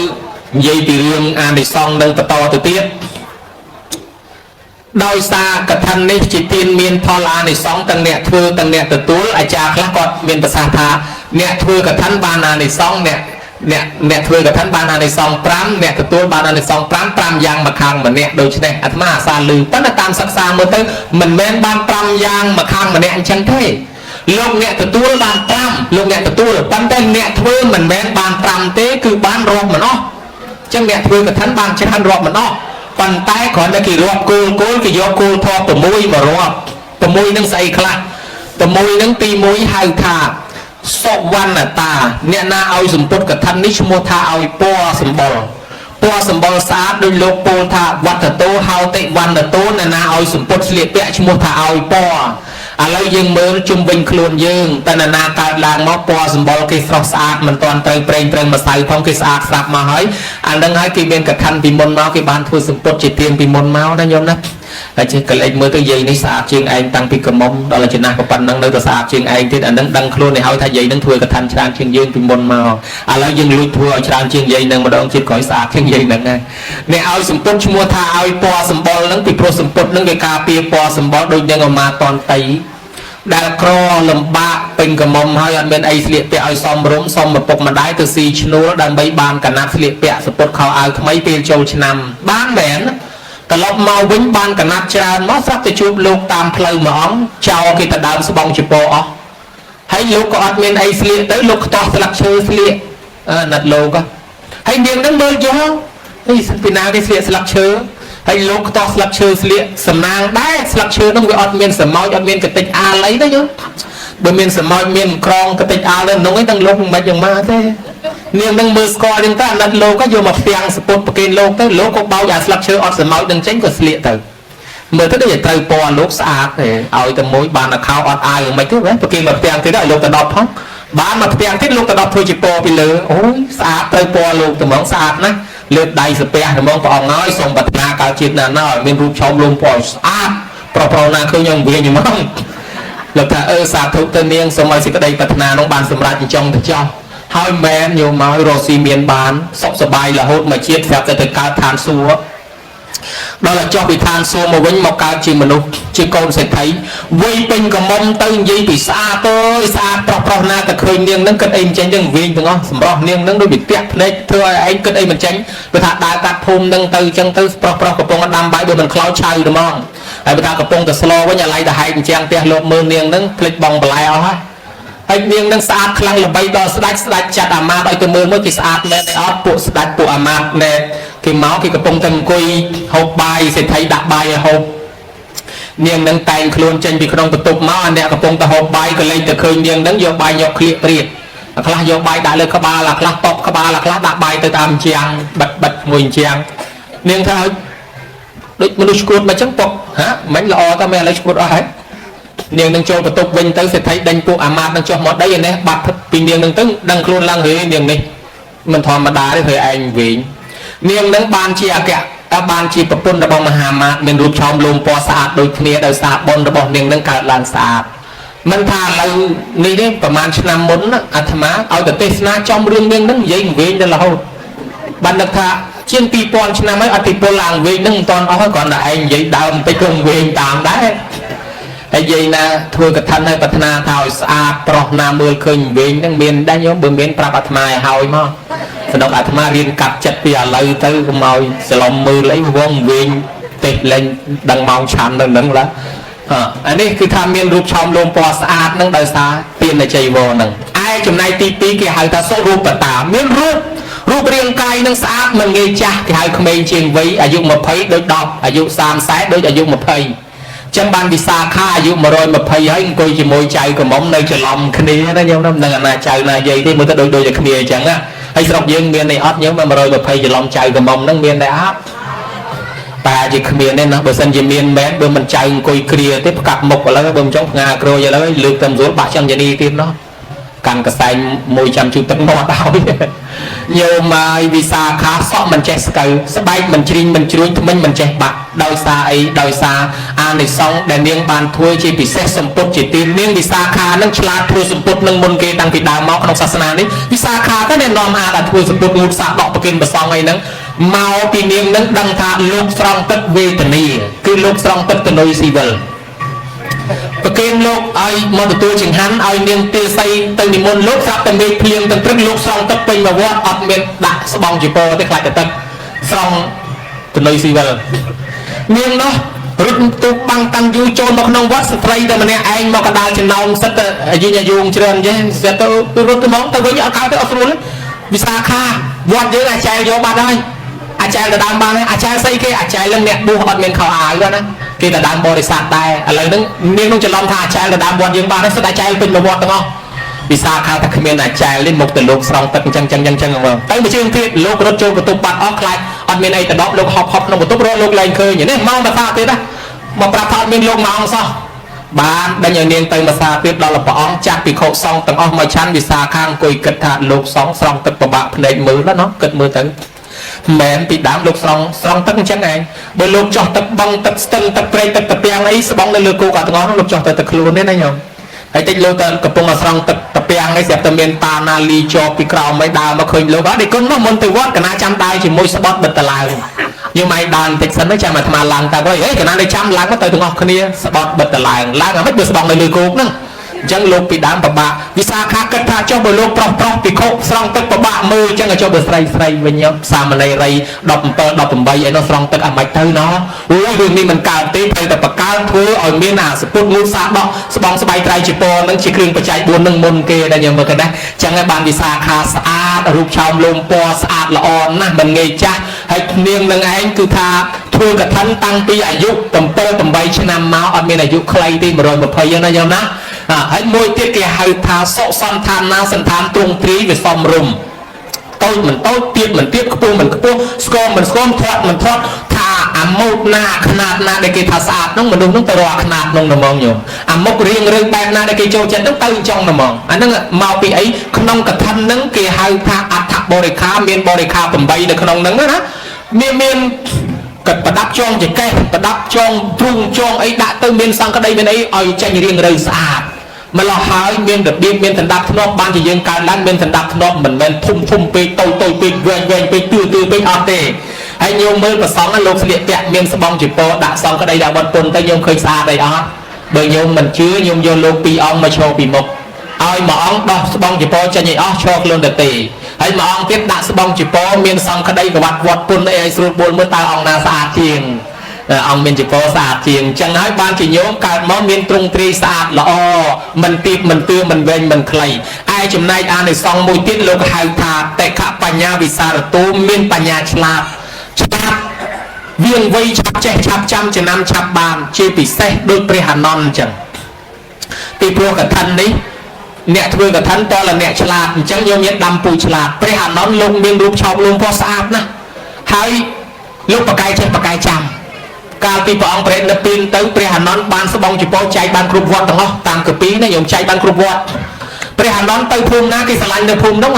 និយាយពីរឿងអានិសង្ឃនឹងបន្តទៅទៀតដោយសារកឋិននេះជាទានមានផលអានិសង្ឃទាំងអ្នកធ្វើទាំងអ្នកទទួលអាចារ្យខ្លះគាត់មានប្រសាសន៍ថាអ្នកធ្វើកឋិនបានអានិសង្ឃអ្នកធ្វើកឋិនបានអានិសង្ឃ5អ្នកទទួលបានអានិសង្ឃ5យ៉ាងមកខាងម្នាក់ដូច្នេះអាត្មាអាសាលឺប៉ុន្តែតាមសិក្សាមើលទៅមិនមែនបាន5យ៉ាងមកខាងម្នាក់អញ្ចឹងទេលោកអ្នកទទួលបាន5លោកអ្នកទទួលប៉ុន្តែអ្នកធ្វើមិនមែនបាន5ទេគឺបានរាប់មិនអស់អញ្ចឹងអ្នកធ្វើកឋិនបានច្រើនរាប់មិនអស់ប៉ុន្តែគ្រាន់តែគេរាប់គោលគេយកគោលធម៌6មករាប់6នឹងស្អីខ្លះ6នឹងទី1ហៅថាសុវណ្ណតាអ្នកណាឲ្យសម្ពុតកឋិននេះឈ្មោះថាឲ្យពណ៌សម្បុរព ពណ៌សម្បុរស្អាតដោយលោកពោលថាវត្តតោហៅតិវណ្ណតោណាឲ្យសម្ពុតស្លៀកពាក់ឈ្មោះថាឲ្យពណ៌ឥឡូវយើងមើលជុំវិញខ្លួនយើងតើណាកើតឡើងមកពណ៌សម្បុរគេស្រស់ស្អាតមិនទាន់ត្រូវប្រេងម្សៅផងគេស្អាតស្រាប់មកហើយអានឹងហើយគេមានកថាពីមុនមកគេបានធ្វើសម្ពុតជាទៀងពីមុនមកណាញោមណាហើយចេះកលេចមើលទៅយាយនេះស្អាតជាងឯងតាំងពីកំមុំដល់ចំណាស់ប៉ុណ្ណឹងនៅតែស្អាតជាងឯងទៀតអានឹងដឹងខ្លួននេះហើយថាយាយនឹងធ្វើកថាច្រើនជាងយើងពីមុនមកឥឡូវយើងលួចធ្វើឲ្យច្រើនជាងយាយនឹងម្ដងទៀតក្រោយស្អាតជាងយាយនឹងហើយអ្នកឲ្យសម្ពុតឈ្មោះថាឲ្យពណ៌សម្បុរនឹងពីព្រោះសម្ពុតនឹងគេការពារពណ៌សម្បុរដូចនឹងអាម៉ាតនតៃដែលក្រលំបាកពេញកមុំហើយអត់មានអីស្លៀកពាក់ឲ្យសមរម្យសមឪពុកម្ដាយទៅស៊ីឈ្នួលដើម្បីបានកណាត់ស្លៀកពាក់សពុតខោអាវថ្មីពេលចូលឆ្នាំបានមែនត្រឡប់មកវិញបានកណាត់ច្រើនមកស្រាប់តែជួបលោកតាមផ្លូវមួយអង្គចោលគេទៅដើមស្បង់ជប៉ុនអស់ហើយលោកក៏អត់មានអីស្លៀកទៅលោកខ្ទាស់ស្លឹកឈើស្លៀកណាត់លោកហើយនាងនឹងមើលយល់ហើយពីណាគេស្លៀកស្លឹកឈើហើយលោកខ្ទាស់ស្លឹកឈើស្លៀកសំណាងដែរស្លឹកឈើនោះវាអត់មានសម្ោចអត់មានកតិចអាលអីទេយោបើមានសម្ោចមានក្រងកតិចអាលនោះឯងទាំងលោកមិនបាច់យ៉ាងម៉ាទេនាងនឹងមើលស្គាល់នឹងទៅអាណិតលោកយកមកផ្ទាំងសពុតប្រគេនលោកទៅលោកក៏បោចអាស្លឹកឈើអត់សម្ោចនឹងចេញក៏ស្លៀកទៅមើលទៅដូចត្រូវពណ៌លោកស្អាតទេឲ្យតែមួយបានតែខោអត់អាវមិនទេប្រគេនមកផ្ទាំងទៀតឲ្យលោកទៅ10ផងបានមកផ្ទាំងទៀតលោកទៅ10ធ្វើជាពណ៌ពីលើអូយស្អាតត្រូវពណ៌លោកត្មងស្អាតណាស់លើកដៃសាពះត្មងព្រះអង្គហើយសូមប្រាថ្នាកើតជាតិណាឲ្យមានរូបឆោមលំពណ៌ស្អាតប្រប្រណាឃើញខ្ញុំវិញហ្មងលោកថាសាធុទៅនាងសូមឲ្យសេចក្តីប្រាថ្នានោះបានសម្រេចអញ្ចឹងទៅចោះហើយមែនយកមករស់ស៊ីមានបានសុខសប្បាយរហូតមកជាតិស្រាប់តែទៅកើតឋានសួគ៌ដល់តែចុះពីឋានសួគ៌មកវិញមកកើតជាមនុស្សជាកូនសេដ្ឋីវ័យពេញកមុំទៅនិយាយពីស្អាតអើយស្អាតប្រុសណាតែឃើញនាងនឹងគិតអីមិនចេញទាំងវិញទាំងអស់សម្រស់នាងនឹងដូចវិទៈភ្នែកធ្វើឲ្យឯងគិតអីមិនចេញព្រោះថាដើរកាត់ភូមិនឹងទៅអញ្ចឹងទៅប្រុសកំពុងដាំបាយដូចមិនខ្លោចឆៅហ្មងហើយបើថាកំពុងតែស្លោវិញអាឡ័យទៅហែកអញ្ចឹងផ្ទះលោកមើលនាងនឹងភ្លេចបងបន្លែអស់ហើយនាងនឹងស្អាតខ្លាំងល្បីដល់ស្ដេចចាត់អាមាត្យឲ្យទៅមើលមើលគេស្អាតមែនទេអត់ពួកស្ដេចពួកអាមាត្យណែគេមកគេកំពុងតែអង្គុយហូបបាយសេដ្ឋីដាក់បាយឲ្យហូបនាងនឹងតែងខ្លួនចេញពីក្នុងបន្ទប់មកអាអ្នកកំពុងតែហូបបាយក៏លេចទៅឃើញនាងនឹងយកបាយយកក្លៀកព្រាតខ្លះយកបាយដាក់លើក្បាលខ្លះតបក្បាលខ្លះដាក់បាយទៅតាមជាងបិទមួយជាងនាងថាដូចមនុស្សឈួតមកចឹងពុកហ៎មិនល្អតែមិនឥឡូវឈួតអស់ហើយនាងនឹងចូលបន្ទប់វិញទៅសេដ្ឋីដេញពួកអាមាត្យនឹងចុះមកដីឯនេះបាត់ពីនាងនឹងទៅដឹងខ្លួនឡើងហេនាងនេះមិនធម្មតាទេធ្វើឯងវិញនាងនឹងបានជាអគ្គបានជាប្រពន្ធរបស់មហាមាត្យមានរូបឆោមលំពណ៌ស្អាតដូចគ្នាដោយសារបុណ្យរបស់នាងនឹងកើតឡើងស្អាតមិនថាឥឡូវនេះទេប្រហែលឆ្នាំមុនអាត្មាឲ្យទៅទេសនាចំរឿងនាងនឹងនិយាយវិញទៅរហូតបាននឹកថាជាង2000ឆ្នាំហើយអតិពលឡើងវិញនឹងមិនតាន់អស់គ្រាន់តែឯងនិយាយដើមបន្តិចក៏វិញតាមដែរហើយយាយណាធ្វើកថាឲ្យប្រាថ្នាថាឲ្យស្អាតប្រុសណាមើលឃើញវិញនឹងមានដែរញោមបើមានប្រាប់អាត្មាឲ្យហើយមកស្ដុកអាត្មារៀនកាត់ចិត្តពីឥឡូវទៅកុំឲ្យស្លុំមើលអីវងវិញទេលេងដឹងម៉ោងឆាន់ទៅនឹងឡាអានេះគឺថាមានរូបឆោមលំពណ៌ស្អាតនឹងដោយសារទានជ័យវរនឹងឯចំណែកទី2គេហៅថាសុរូបតាមានរូបរាងកាយនឹងស្អាតមិនងាយចាស់គេហៅក្មេងជាងវ័យអាយុ20ដូច10អាយុ30ដូចអាយុ20ចឹងបានវិសាខាអាយុ120ហើយអង្គុយជាមួយចៅកំមុំនៅច្រឡំគ្នាណាញោមនឹងអាណាចៅណាយាយទេមើលទៅដូចតែគ្នាអញ្ចឹងណាហើយស្រុកយើងមានអីអត់ញោម120ច្រឡំចៅកំមុំនឹងមានតែអត់តែជាគ្មានទេណាបើសិនជាមានមែនបើមិនចៅអង្គុយគ្រាទេផ្កាប់មុខឥឡូវបើមិនចង់ផ្ងាក្រួយឥឡូវលើកទៅស្រួលបាក់ចឹងយានីទៀតណោះកាន់កសែងមួយចាំជូតទឹកមាត់ឲ្យញោមហើយវិសាខាសក់មិនចេះស្កើស្បែកមិនជ្រីងមិនជ្រួញថ្មិញមិនចេះបាក់ដោយសារអីដោយសារអានិសង្ឃដែលនាងបានធ្វើជាពិសេសសម្ពុតជាទីនាងវិសាខានឹងឆ្លាតធ្វើសម្ពុតនឹងមុនគេតាំងពីដើមមកក្នុងសាសនានេះវិសាខាក៏ណែនាំអាចធ្វើសម្ពុតងូតសាដកប្រគិនប្រសងអីហ្នឹងមកពីនាងនឹងដឹងថាលោកស្រង់ទឹកវេទនាគឺលោកស្រង់ទឹកតនុយស៊ីវិលប្រគេនលោកឲ្យមកទទួលចង្ហាន់ឲ្យនាងទាស័យទៅនិមន្តលោកស្រាប់តែមេឃភ្លៀងទាំងព្រឹកលោកស្រង់ទឹកពេញមកវត្តអត់មានដាក់ស្បង់ជីពទេខ្លាចតែទឹកស្រង់តនុយស៊ីវិលនាងនោះរត់ទូបាំងតាំងយូរចូលមកក្នុងវត្តស្ត្រីតែម្នាក់ឯងមកកដាលចំណោមសិតយីញយងច្រើនចេះស្ទើររត់ទៅមកទៅវិញអត់កើតទេអត់ស្រួលវិសាខាវត្តយើងអាចែកយកបាត់ហើយអាចែកទៅដើមបានហើយអាចែកស្អីគេអាចែកនឹងអ្នកបួសអត់មានខោអាវណាគេទៅដើមបរិស័ទដែរឥឡូវហ្នឹងនាងនឹងច្រឡំថាអាចែកទៅដើមវត្តយើងបានហើយស្ដាច់ចែកពេញវត្តទាំងអស់ វិសាខាថាគ្មានអាចារ្យលេងមកទៅលោកស្រង់ទឹកអញ្ចឹងមកទៅមួយជើងទៀតលោករត់ចូលបន្ទប់បាត់អស់ខ្លាចអត់មានអីទៅដកលោកហប់ក្នុងបន្ទប់រត់លោកលែងឃើញនេះមកភាសាទៀតណាមកប្រាប់ថាអត់មានលោកមកសោះបានដេញឲ្យនាងទៅភាសាទៀតដល់ព្រះអង្គចាត់ភិក្ខុសង្ឃទាំងអស់មកឆាន់វិសាខាអង្គុយគិតថាលោកសង្ឃស្រង់ទឹកប្របាក់ភ្នែកមើលណាគិតមើលទៅមែនពីដើមលោកស្រង់ទឹកអញ្ចឹងឯងបើលោកចោះទឹកបឹងទឹកស្ទឹងទឹកព្រៃទឹកតាពាំងអីស្បង់នៅលើគោកទាំងអស់នោះលោកចោះទៅខ្លួនទេណាញោមហើយតិចលោកទៅកំពុងស្រង់ទឹកតាពាំងនេះស្រាប់តែមានតាណាលីជាប់ពីក្រោមមិនដើរមកឃើញលោកអត់ដេគុណមកមុនទៅវត្តកណាចាំដើរជាមួយស្បត់បិទតឡើងយើងមិនដើរបន្តិចសិនទៅចាំអាត្មាឡើងទៅវិញកណាទៅចាំឡើងមកទៅទាំងអស់គ្នាស្បត់បិទតឡើងឡើងអាមិនបើស្បង់នៅលើគោកហ្នឹងអញ្ចឹងលោកពីដើមប្របាក់វិសាខាគិតថាចុះបើលោកប្រុសភិក្ខុស្រង់ទឹកប្របាក់មើលអញ្ចឹងចុះបើស្រីវិញសាមណេរី17 18ឯនោះស្រង់ទឹកអាម៉េចទៅណោះអូយរឿងនេះមិនកើតទេត្រូវតែបកកើតធ្វើឲ្យមានអាសពុតងូតសាដកស្បង់ស្បៃត្រៃជាពណ៌នឹងជាគ្រឿងបច្ច័យ4នឹងមុនគេដែលខ្ញុំមើលគេដែរអញ្ចឹងហើយបានវិសាខាស្អាតរូបឆោមលោមពណ៌ស្អាតល្អណាស់មិនងាយចាស់ហើយនាងនឹងឯងគឺថាធ្វើកឋិនតាំងពីអាយុ7 8ឆ្នាំមកអត់មានអាយុខ្លីទេ120ហ្នឹងណាញោមណាហើយមួយទៀតគេហៅថាសុសន្តានាសន្តានទ្រង់ទ្រីវាសំរុំតូចមិនតូចទៀតមិនទៀតខ្ពស់មិនខ្ពស់ស្គមមិនស្គមធាត់មិនធាត់ថាអាម៉ូតណាຂະຫນាតណាដែលគេថាស្អាតហ្នឹងមនុស្សហ្នឹងទៅរកຂະຫນាតហ្នឹងហ្មងញោមអាមុខរៀងបែបណាដែលគេចូលចិត្តហ្នឹងទៅអញ្ចឹងហ្មងអាហ្នឹងមកពីអីក្នុងកឋិនហ្នឹងគេហៅថាអដ្ឋបរិខាមានបរិខា8នៅក្នុងហ្នឹងណាមានក៏ប្រដាប់ចងចង្កេះប្រដាប់ចងទ្រូងចងអីដាក់ទៅមានសង្កដីមានអីឲ្យចេញរៀងរើស្អាតម្ល៉េះហើយមានរបៀបមានដណ្ដាប់ធ្នាប់បានជាយើងកើតឡើងមានដណ្ដាប់ធ្នាប់មិនមែនធំពេកតូចពេកវែងពេកទឿពេកអត់ទេហើយញោមមើលប្រសងលោកស្លៀកពាក់មានស្បង់ជាពណ៌ដាក់សង្កដីដាក់វត្តពុនទៅញោមឃើញស្អាតអីអត់បើញោមមិនជឿញោមយកលោក2អង្គមកឈរពីមុខឲ្យមួយអង្គដោះស្បង់ជាពណ៌ចេញឲ្យអស់ឈរខ្លួនទៅទេហើយមួយអង្គទៀតដាក់ស្បង់ជាពណ៌មានសង្កដីក្បាត់វត្តពុនអីឲ្យស្រួលបួលមើលតើអង្គណាស្អាតជាងអង្គមានជាពណ៌ស្អាតជាងអញ្ចឹងហើយបានជាញោមកើតមកមានទ្រង់ទ្រីស្អាតល្អមិនទីបមិនទឿមិនវែងមិនខ្លីឯចំណែកអានិសង្ឃមួយទៀតលោកហៅថាតេខបញ្ញាវិសារទូមានបញ្ញាឆ្លាតវាងវៃឆាប់ចេះឆាប់ចាំចំណាំឆាប់បានជាពិសេសដូចព្រះអានន្ទអញ្ចឹងពីព្រោះកឋិននេះអ្នកធ្វើកឋិនតលអ្នកឆ្លាតអញ្ចឹងយើងមានដាំពូឆ្លាតព្រះអានន្ទលោកមានរូបឆោមលួងពណ៌ស្អាតណាស់ហើយលោកបកាយចេះបកាយចាំកាលពីព្រះអង្គប្រេតនិព្វានទៅព្រះអានន្ទបានស្បង់ជាពណ៌ចែកបានគ្រប់វត្តទាំងអស់តាមកពីណាខ្ញុំចែកបានគ្រប់វត្តព្រះអានន្ទទៅភូមិណាគេស្រឡាញ់នៅភូមិនោះ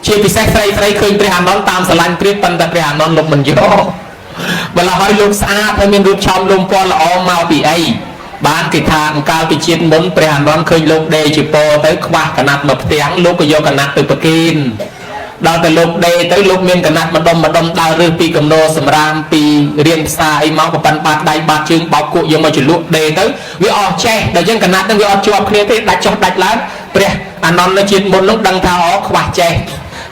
ជាពិសេសស្រីឃើញព្រះអានន្ទតាមស្រឡាញ់ព្រាតប៉ុន្តែព្រះអានន្ទលោកមិនយកបើឡោះឲ្យលោកស្អាតហើយមានរូបឆោមលួងពណ៌ល្អមកពីអីបានគេថាអង្កាលពីជាតិមុនព្រះអានន្ទឃើញលោកដេជាពណ៌ទៅខ្វះកណាត់មកផ្ទាំងលោកក៏យកកណាត់ទៅប្រគេនដល់តែលោកដេទៅលោកមានកណាត់ម្ដុំដើររើសពីកំណោសម្រាមពីរៀនភាសាអីមកប្រប៉ាន់បាតដៃបាតជើងបោកគក់យកមកជលក់ដេទៅវាអស់ចេះដល់យើងកណាត់ហ្នឹងវាអត់ជាប់គ្នាទេដាច់ចុះដាច់ឡើងព្រះអានន្ទនៅជាតិមុននោះដឹងថាខ្វះចេះ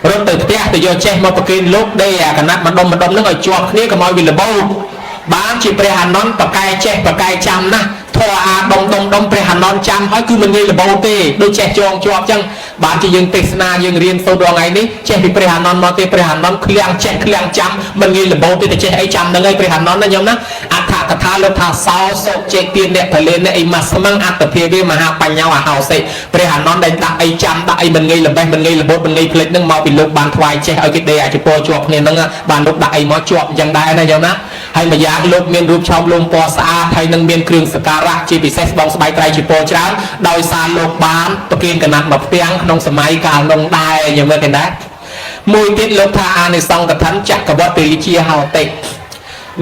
រត់ទៅផ្ទះទៅយកចេះមកប្រគេនលោកដេអាកណាត់ម្ដុំហ្នឹងឲ្យជាប់គ្នាកុំឲ្យវាលបោបានជាព្រះអានន្ទប្រកែចេះប្រកែចាំណាស់ធរអាដុំព្រះអានន្ទចាំហើយគឺមិនងាយលបោទេដូចចេះចងជាប់អញ្ចឹងបានជាយើងទេសនាយើងរៀនសូត្ររាល់ថ្ងៃនេះចេះពីព្រះអានន្ទមកទេព្រះអានន្ទឃ្លាំងចេះឃ្លាំងចាំមិនងាយលបោទេតែចេះអីចាំហ្នឹងហើយព្រះអានន្ទណាញោមណាអដ្ឋកថាលោកថាសោសុចេទានអ្នកទលេនអ្នកអីមកស្មឹងអត្តភាវមហាបញ្ញោអហោសិព្រះអានន្ទដែលដាក់អីចាំដាក់អីមិនងាយលបេះមិនងាយលបោមិនងាយភ្លេចហ្នឹងមកពីលោកបានថ្វាយចេះឲ្យគេដេអាចពរជាប់គ្នាហ្នឹងបានលោកដាក់អីមកជាប់អញ្ចឹងដែរណាញោមណាហើយម្យ៉ាងលោកមានរូបឆោមលួងពណ៌ស្អាតហើយនឹងមានគ្រឿងសក្ការៈជាពិសេសស្បង់ស្បែកត្រៃជាពណ៌ច្រើនដោយសារលោកបានប្រគេនកណាត់មកផ្ទាំងក្នុងសម័យកាលនោះដែរញោមមើលគេដែរមួយទៀតលោកថាអានិសង្ឃកឋិនចក្រវត្តិរាជាហោតិ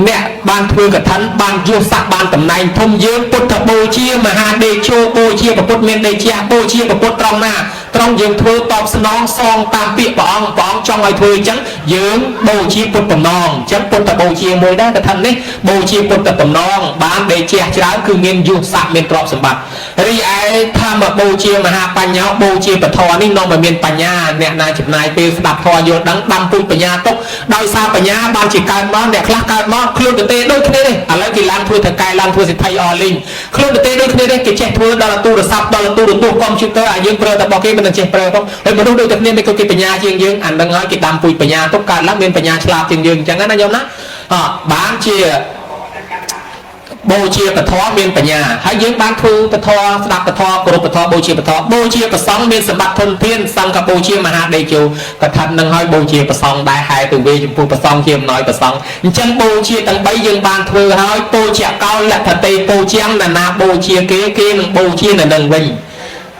អ្នកបានធ្វើកឋិនបានយសស័ក្តិបានតំណែងធំយើងពុទ្ធបូជាមហាដេជោបូជាពុទ្ធមានដេជាបូជាពុទ្ធត្រង់ណាត្រង់យើងធ្វើតបស្នងសងតាមពាក្យព្រះអង្គចង់ឲ្យធ្វើអញ្ចឹងយើងបូជាពុទ្ធតំណងអញ្ចឹងពុទ្ធបូជាមួយដែរកឋិននេះបូជាពុទ្ធតំណងបានដេជាច្រើនគឺមានយសស័ក្តិមានទ្រព្យសម្បត្តិរីឯថាមកបូជាមហាបញ្ញោបូជាពធនេះនាំឲ្យមានបញ្ញាអ្នកណាចំណាយពេលស្ដាប់ធម៌យល់ដឹងដាំពុជបញ្ញាទុកដោយសារបញ្ញាបានជាកើតមកអ្នកខ្លះកើតមកខ្លួនទៅទេដូចគ្នាទេឥឡូវគេឡើងធ្វើថៅកែឡើងធ្វើសិទ្ធិអស់លីងខ្លួនទៅទេដូចគ្នាទេគេចេះធ្វើដល់ទូរស័ព្ទដល់ទូរទស្សន៍កុំព្យូទ័រឲ្យយើងប្រើតែរបស់គេមិននឹងចេះប្រើផងហើយមនុស្សដូចតែគ្នាមិនក៏គេបញ្ញាជាងយើងអានឹងហើយគេដាំពុជបញ្ញាទុកកើតឡើងមានបញ្ញាឆ្លាតជាងយើងអញ្ចឹងណាញោមណាបានជា បូជាពធមានបញ្ញាហើយយើងបានធ្វើពធស្ដាប់ពធគោរពពធបូជាពធបូជាប្រសង់មានសម្បត្តិធនធានសង្ឃបូជាមហាដេជោកថានឹងហើយបូជាប្រសង់ដែរហែទៅវេចំពោះប្រសង់ជាអំណោយប្រសង់អញ្ចឹងបូជាទាំង3យើងបានធ្វើហើយបូជាកោលលទ្ធតេបូជាណាបូជាគេនឹងបូជានៅនឹងវិ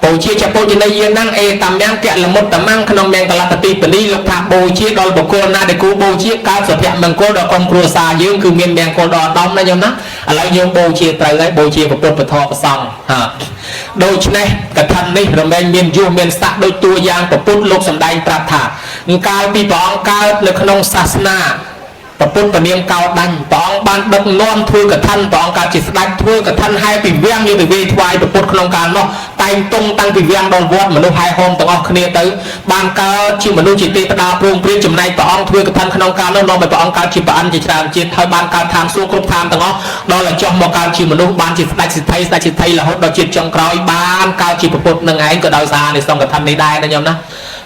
ញបូជាចពោជាយានអេតាមាំងកលមុតតមាំងក្នុងមង្គលតទីបលីលោកថាបូជាដល់បុគ្គលណាដែលគូបូជាកើតសុភមង្គលដល់ក្រុមគ្រួសារយើងគឺមានមង្គលដល់ឧត្តមណាញោមណាឥឡូវយើងបូជាត្រូវហើយបូជាពុទ្ធពធប្រសង្ឃដូច្នេះកថានេះរមែងមានយុះមានស័កដូចតួយ៉ាងពុទ្ធលោកសម្ដែងប្រាប់ថាកាលពីព្រះអង្គកើតនៅក្នុងសាសនាប្រពុតពនាមកោដាញ់ព្រះអង្គបានដឹកនាំធ្វើកថាព្រះអង្គកើតជាស្ដេចធ្វើកថាហើយពីវាំងយកទៅវេថ្វាយប្រពុតក្នុងកាលនោះតែងតុងតាំងពីវាំងដល់វត្តមនុស្សហែហោមទាំងអស់គ្នាទៅបានកើតជាមនុស្សជាទេវតាព្រមព្រៀងចំណែកព្រះអង្គធ្វើកថាក្នុងកាលនោះនាំឲ្យព្រះអង្គកើតជាព្រះអិនជាច្រើនជាតិហើយបានកើតឋានសួគ៌គ្រប់ឋានទាំងអស់ដល់ឲ្យចុះមកកើតជាមនុស្សបានជាស្ដេចសិទ្ធិរហូតដល់ជាតិចុងក្រោយបានកើតជាប្រពុតនឹងឯងក៏ដោយសារនៃសង្ឃកថានេះដែរណាញោមណ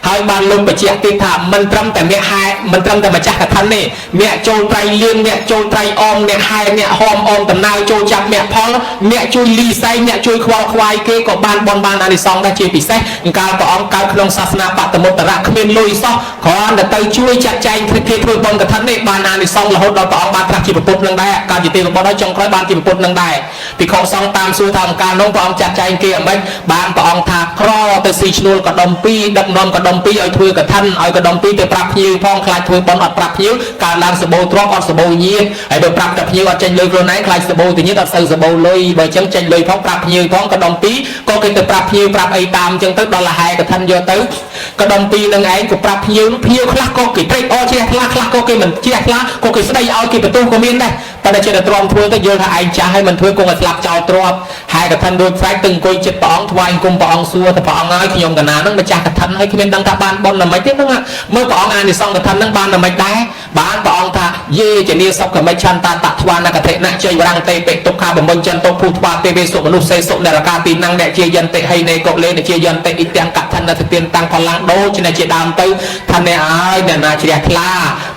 ាហើយបានលោកបញ្ជាក់ទៀតថាមិនត្រឹមតែអ្នកហែមិនត្រឹមតែម្ចាស់កថាទេអ្នកចូលត្រៃលៀងអ្នកចូលត្រៃអមអ្នកហែអ្នកហោមអមដំណើរចូលចាប់អ្នកផលអ្នកជួយលីសែងអ្នកជួយខ្វល់ខ្វាយគេក៏បានបនបានអានិសង្ឃដែរជាពិសេសកាលព្រះអង្គកើតក្នុងសាសនាបតមុត្តរៈគ្មានលុយសោះគ្រាន់តែទៅជួយចាត់ចែងគេធ្វើបនកថានេះបានអានិសង្ឃរហូតដល់ព្រះអង្គបានត្រាស់ជាពុទ្ធនឹងដែរកើតជាទេវបុត្រហើយចុងក្រោយបានជាពុទ្ធនឹងដែរភិក្ខុសង្ឃតាមសួរថាកាលនោះព្រះអង្គចាត់ចែងគេអ្មិនបានព្រះអង្គថាក្រទៅស៊ីឈ្នួលកដុំ2ដឹកនាំកដុំ2ឲ្យធ្វើកថាឲ្យកដុំ2ទៅប្រាប់ភ្ញៀវផងខ្លាចធ្វើបន់អត់ប្រាប់ភ្ញៀវកើតឡើងសបោទ្រពអត់សបោញៀនហើយបើប្រាប់តែភ្ញៀវអត់ចេញលុយខ្លួនឯងខ្លាចសបោទៅញៀនអត់សូវសបោលុយបើអញ្ចឹងចេញលុយផងប្រាប់ភ្ញៀវផងកដុំ2ក៏គេទៅប្រាប់ភ្ញៀវប្រាប់អីតាមអញ្ចឹងទៅដល់លហែកថាយកទៅកដុំ2នឹងឯងក៏ប្រាប់ភ្ញៀវខ្លះក៏គេត្រេកអរជ្រះថ្លាខ្លះក៏គេមិនជ្រះថ្លាក៏គេស្ដីឲ្យគេបន្ទោសក៏មានដែរតែតែចេះតែទ្រាំធ្វើទៅយល់ថាឯងចាស់ហើយមិនធ្វើគង់តែស្លាប់ចោលទ្រពហើយកថាដូចផ្សាយទៅអង្គុយចិត្តព្រះអង្គថ្វាយគុំព្រះអង្គសួរទៅព្រះអង្គហើយខ្ញុំកណានឹងម្ចាស់កថាហើយគ្មានដឹងថាបានប៉ុនណាមិនទេហ្នឹងមើលព្រះអង្គអានិសង្ឃកថានឹងបានណាមិនដែរបានព្រះអង្គថាយេចនីសុខមិច្ឆន្តាតថ្វានកថេណជ័យវរង្តេបិទុក្ខាបំញ្ញចន្ទោភូថ្វាទេវេសុមនុស្សសេសុនរកាទីនឹងអ្នកជាយន្តិហីនេកុលេនជាយន្តិអ៊ីទាំងកថានទទានតាំងផលាំងដូច្នេះជាដើមទៅថាអ្នកហើយអ្នកណាជ្រះថ្ល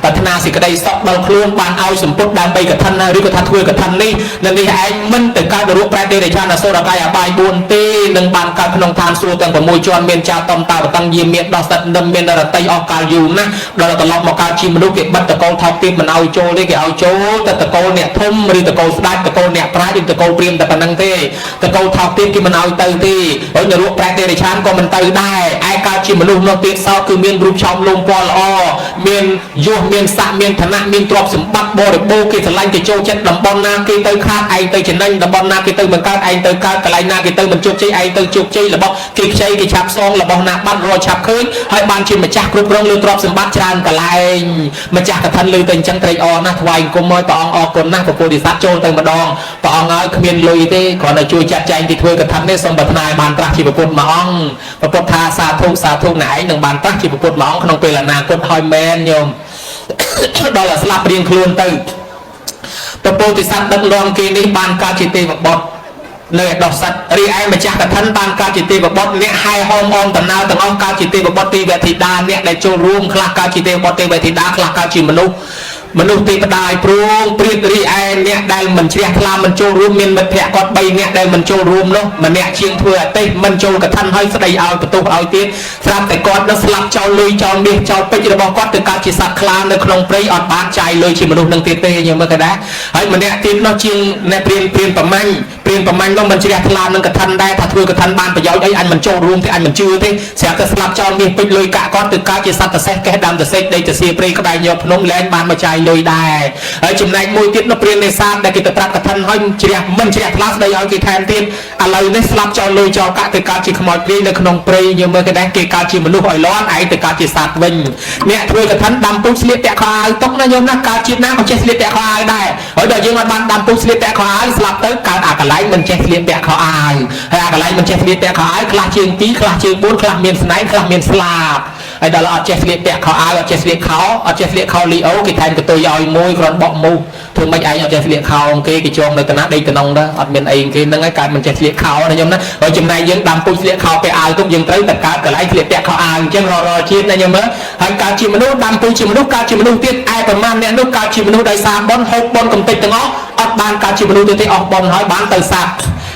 ាប្រាថ្នាសេចក្តីសុខដល់ខ្លួនបានឲ្យសម្ពុតដើម្បីកថាឬក៏ថាធ្វើកថានេះនៅនេះឯងមិនទៅកើតរូបប្រែទេរឆានអសុរកាយអបាយ4ទេនឹងបានកើតក្នុងឋានសួគ៌ទាំង6ជាន់មានចាតំតាវតੰយាមានដោះសត្វនឹមមានរតីអស់កាលយូរណាស់ដល់ត្រឡប់មកកើតជាមនុស្សគេបិទតកូលថោកទៀតមិនឲ្យចូលទេគេឲ្យចូលតែតកូលអ្នកធំឬតកូលស្ដេចតកូលអ្នកប្រាជ្ញឬតកូលព្រាហ្មណ៍តែប៉ុណ្្នឹងទេតកូលថោកទៀតគេមិនឲ្យទៅទេហើយនរកប្រែទេរឆានក៏មិនទៅដែរឯកើតជាមនុស្សនោះទៀតសោកគឺមានរូបឆោមលំពណ៌ល្អមានយុះមានស័ក្តិមានឋានៈមានទ្រព្យសម្បត្តិបរិបូរណ៍គេស្រឡាញ់គេចូលចិត្តតំបន់ណាគេទៅខាតឯងទៅចំណេញតំបន់ណាគេទៅមិនកើតឯងទៅកើតកន្លែងណាគេទៅមិនជោគជ័យឯងទៅជោគជ័យរបស់គេខ្ចីគេឆាប់សងរបស់ណាបាត់រកឆាប់ឃើញហើយបានជាម្ចាស់គ្រប់គ្រងលើទ្រព្យសម្បត្តិច្រើនកន្លែងម្ចាស់កថាលើទៅអញ្ចឹងត្រេកអរណាស់ថ្វាយអង្គមឲ្យព្រះអង្គអរគុណណាស់ព្រះពោធិសត្វចូលទៅម្ដងព្រះអង្គឲ្យគ្មានលុយទេគ្រាន់តែជួយចាត់ចែងទីធ្វើកថានេះសូមប្រាថ្នាឲ្យបានត្រាស់ជាពុទ្ធមួយអង្គព្រះពុទ្ធថាសាធុណែឯងនឹងបានត្រាស់ជាពុទ្ធមួយអង្គក្នុងពេលអនាគតហើយមែនញោមដល់តែស្លាប់រៀងខ្លួនទៅព្រះពោធិសត្វដឹកនាំគេនេះបានកើតជាទេវបុត្រនៅឯដោះសត្វរីឯម្ចាស់កថាបានកើតជាទេវបុត្រអ្នកហែហោមអមដំណើរទាំងអស់កើតជាទេវបុត្រទេវធីតាអ្នកដែលចូលរួមខ្លះកើតជាទេវបុត្រទេវធីតាខ្លះកើតជាមនុស្សទេវតាព្រមព្រៀបរីឯអ្នកដែលមិនជ្រះថ្លាមិនចូលរួមមានមិត្តភក្តិគាត់3នាក់ដែលមិនចូលរួមនោះម្នាក់ជាងធ្វើអតិមិនចូលកថាហើយស្ដីឲ្យបន្ទោសឲ្យទៀតស្រាប់តែគាត់នឹងស្លាប់ចោលលុយចោលមាសចោលពេជ្ររបស់គាត់ទៅកើតជាសត្វខ្លានៅក្នុងព្រៃអត់បានចាយលុយជាមនុស្សនឹងទៀតទេយើងមើលក៏ដែរហើយម្នាក់ទៀតនោះជាងអ្នកព្រៀនប្រមាញ់នោះមិនជ្រះថ្លានឹងកថាដែរថាធ្វើកថាបានប្រយោជន៍អីអញមិនចូលរួមទេអញមិនជឿទេស្រាប់តែស្លាប់ចោលមាសពេជ្រលុយកាក់គាត់ទៅកើតជាសត្វតសេះកេះដាំតសេះដីទៅសៀព្រៃក្បែរយកភ្នំលែងបានមកចាយលុយដែរហើយចំណែកមួយទៀតនោះព្រាននេសាទដែលគេទៅប្រាប់កថាហើយមិនជ្រះថ្លាស្ដីឲ្យគេថែមទៀតឥឡូវនេះស្លាប់ចោលលុយចោលកាក់ទៅកើតជាខ្មោចព្រាយនៅក្នុងព្រៃយើងមើលគេដែរគេកើតជាមនុស្សឲ្យលាន់ឯងទៅកើតជាសត្វវិញអ្នកធ្វើកថាដាំពុះស្លៀកពាក់ខោអាវទុកណាញោមណាកើតជាតិណាក៏ចេះស្លៀកពាក់ខោអាវដែរហើយដល់យើងអត់បានដាំពុះស្លៀកពាក់ខោអាវស្លាប់ទៅកើតអាកន្លែងមិនចេះស្លៀកពាក់ខោអាវហើយអាកន្លែងមិនចេះស្លៀកពាក់ខោអាវខ្លះជើង2ខ្លះជើង4ខ្លះមានស្នែងខ្លះមានស្លាបហើយដល់អត់ចេះស្លៀកពាក់ខោអាវអត់ចេះស្លៀកខោអត់ចេះស្លៀកខោលីអូគេថែមកតុយឲ្យមួយគ្រាន់បក់មូសធ្វើមិនឯងអត់ចេះស្លៀកខោគេចងនៅកណាដេកតំណងដែរអត់មានអីគេហ្នឹងហើយកើតមិនចេះស្លៀកខោណាញោមណាហើយចំណែកយើងដាំពុះស្លៀកខោពាក់អាវទុកយើងត្រូវតែកើតកន្លែងស្លៀកពាក់ខោអាវអញ្ចឹងរាល់ជាតិណាញោមមើលហើយកើតជាមនុស្សដាំពុះជាមនុស្សកើតជាមនុស្សទៀតឯប្រមាណអ្នកនោះកើតជាមនុស្សដោយសារបនហូបបនកំតិចទាំងអស់អត់ ban cá chim lưu tới ọt bom nói bán từ sạp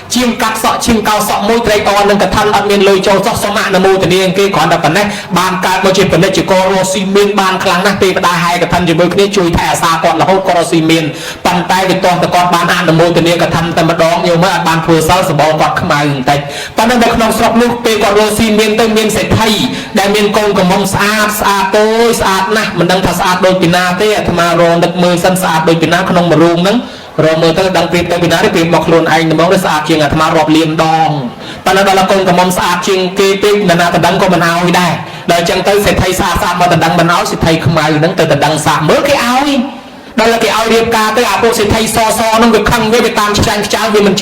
chim cắt sọ chim cao sọ mũi tây on nâng cả thân ở miền lôi châu chót số mạng là mù từ điên kia còn đập phần này ban cá một chuyện phần này chỉ có rosi miên ban kháng năng tê và đa hai cả thân chỉ mới cái chui thẻ xa còn là hốt có rosi miên bàn tay về toàn từ con ban ăn là mù từ điên cả thân tầm mặt đó nhiều mấy ban vừa sau sẽ bỏ quạt khăm ai tay ban đang được nòng sọc lúc tê còn rosi miên tây miên sẽ thay đại miên công của mong xa tôi xa nè mình đang thật xa đôi pin na tê mà rồi được mười sân xa đôi pin na không mà ruộng nắng rồi mơ tới đăng kịp tới pin na để kịp mọc luôn anh nó mới xa chuyện à tham rọp liềm đòn ban đang là công của mong xa chuyện kê tinh là na tận đăng có mình ao đây đời chẳng tới sẽ thay xa mà tận đăng mình áo sẽ thay không ai nắng tới tận đăng xa mới cái áo đây là cái áo điệp ca tới áo sẽ thay so nó được khăng với cái tam trang vì mình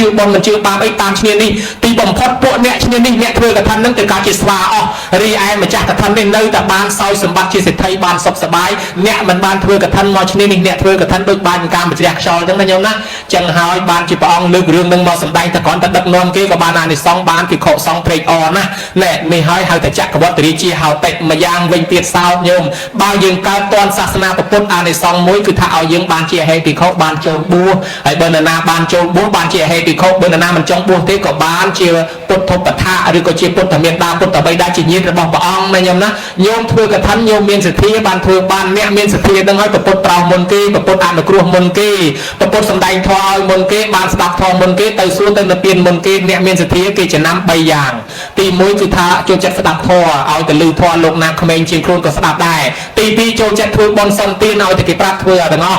chưa ba ấy tam chia đi tí bầm phật bộ nè chia đi nè thuê cả thân nâng từ cả chỉ xóa ri ai mà chắc cả thân lên nơi ta ban sau sầm bát chia sẽ thay ban sập sờ bái nè mình ban thuê cả thân mò chia đi nè thuê cả thân đôi ban cam mà chẹt sò chẳng là nhau na chẳng hỏi ban chỉ bong lư rương nâng mò sầm đai ta còn ta đập non kia có ban này xong ban thì khổ xong trade on na nè mình hỏi hai ta chắc cả bát tri chia hào tệ mà giang vinh tiệt sao nhôm bao nhiêu cao toàn sát na tập phật này xong mối cứ thạo dương ban chia hay thì khâu ban châu bua hay bên là ban châu bua ban chia hay thì khâu bên là mình trong bua thế có ban chia bột thục bát tha rồi có chia bột thà miền ta bột thà bay đa chỉ nhiên là bọc bong này nhầm na nhôm thưa cả thân nhôm miền sệt thi ban thưa ban mẹ miền sệt thi đang nói bột trào môn kê bột ăn được ruộng môn kê bột sầm đành thoi môn kê ban sập thoi môn kê từ xuống từ tiền môn kê mẹ miền sệt thi kê chỉ năm bay vàngตีมวยคือท่าโจจัดสดับทอเอาแต่ลือทอลงนาคเมงเชียงโครนก็สดับได้ตีโจจัดทัวบอลซันตีนเอาแต่กี่ปลักทัวแต่งอ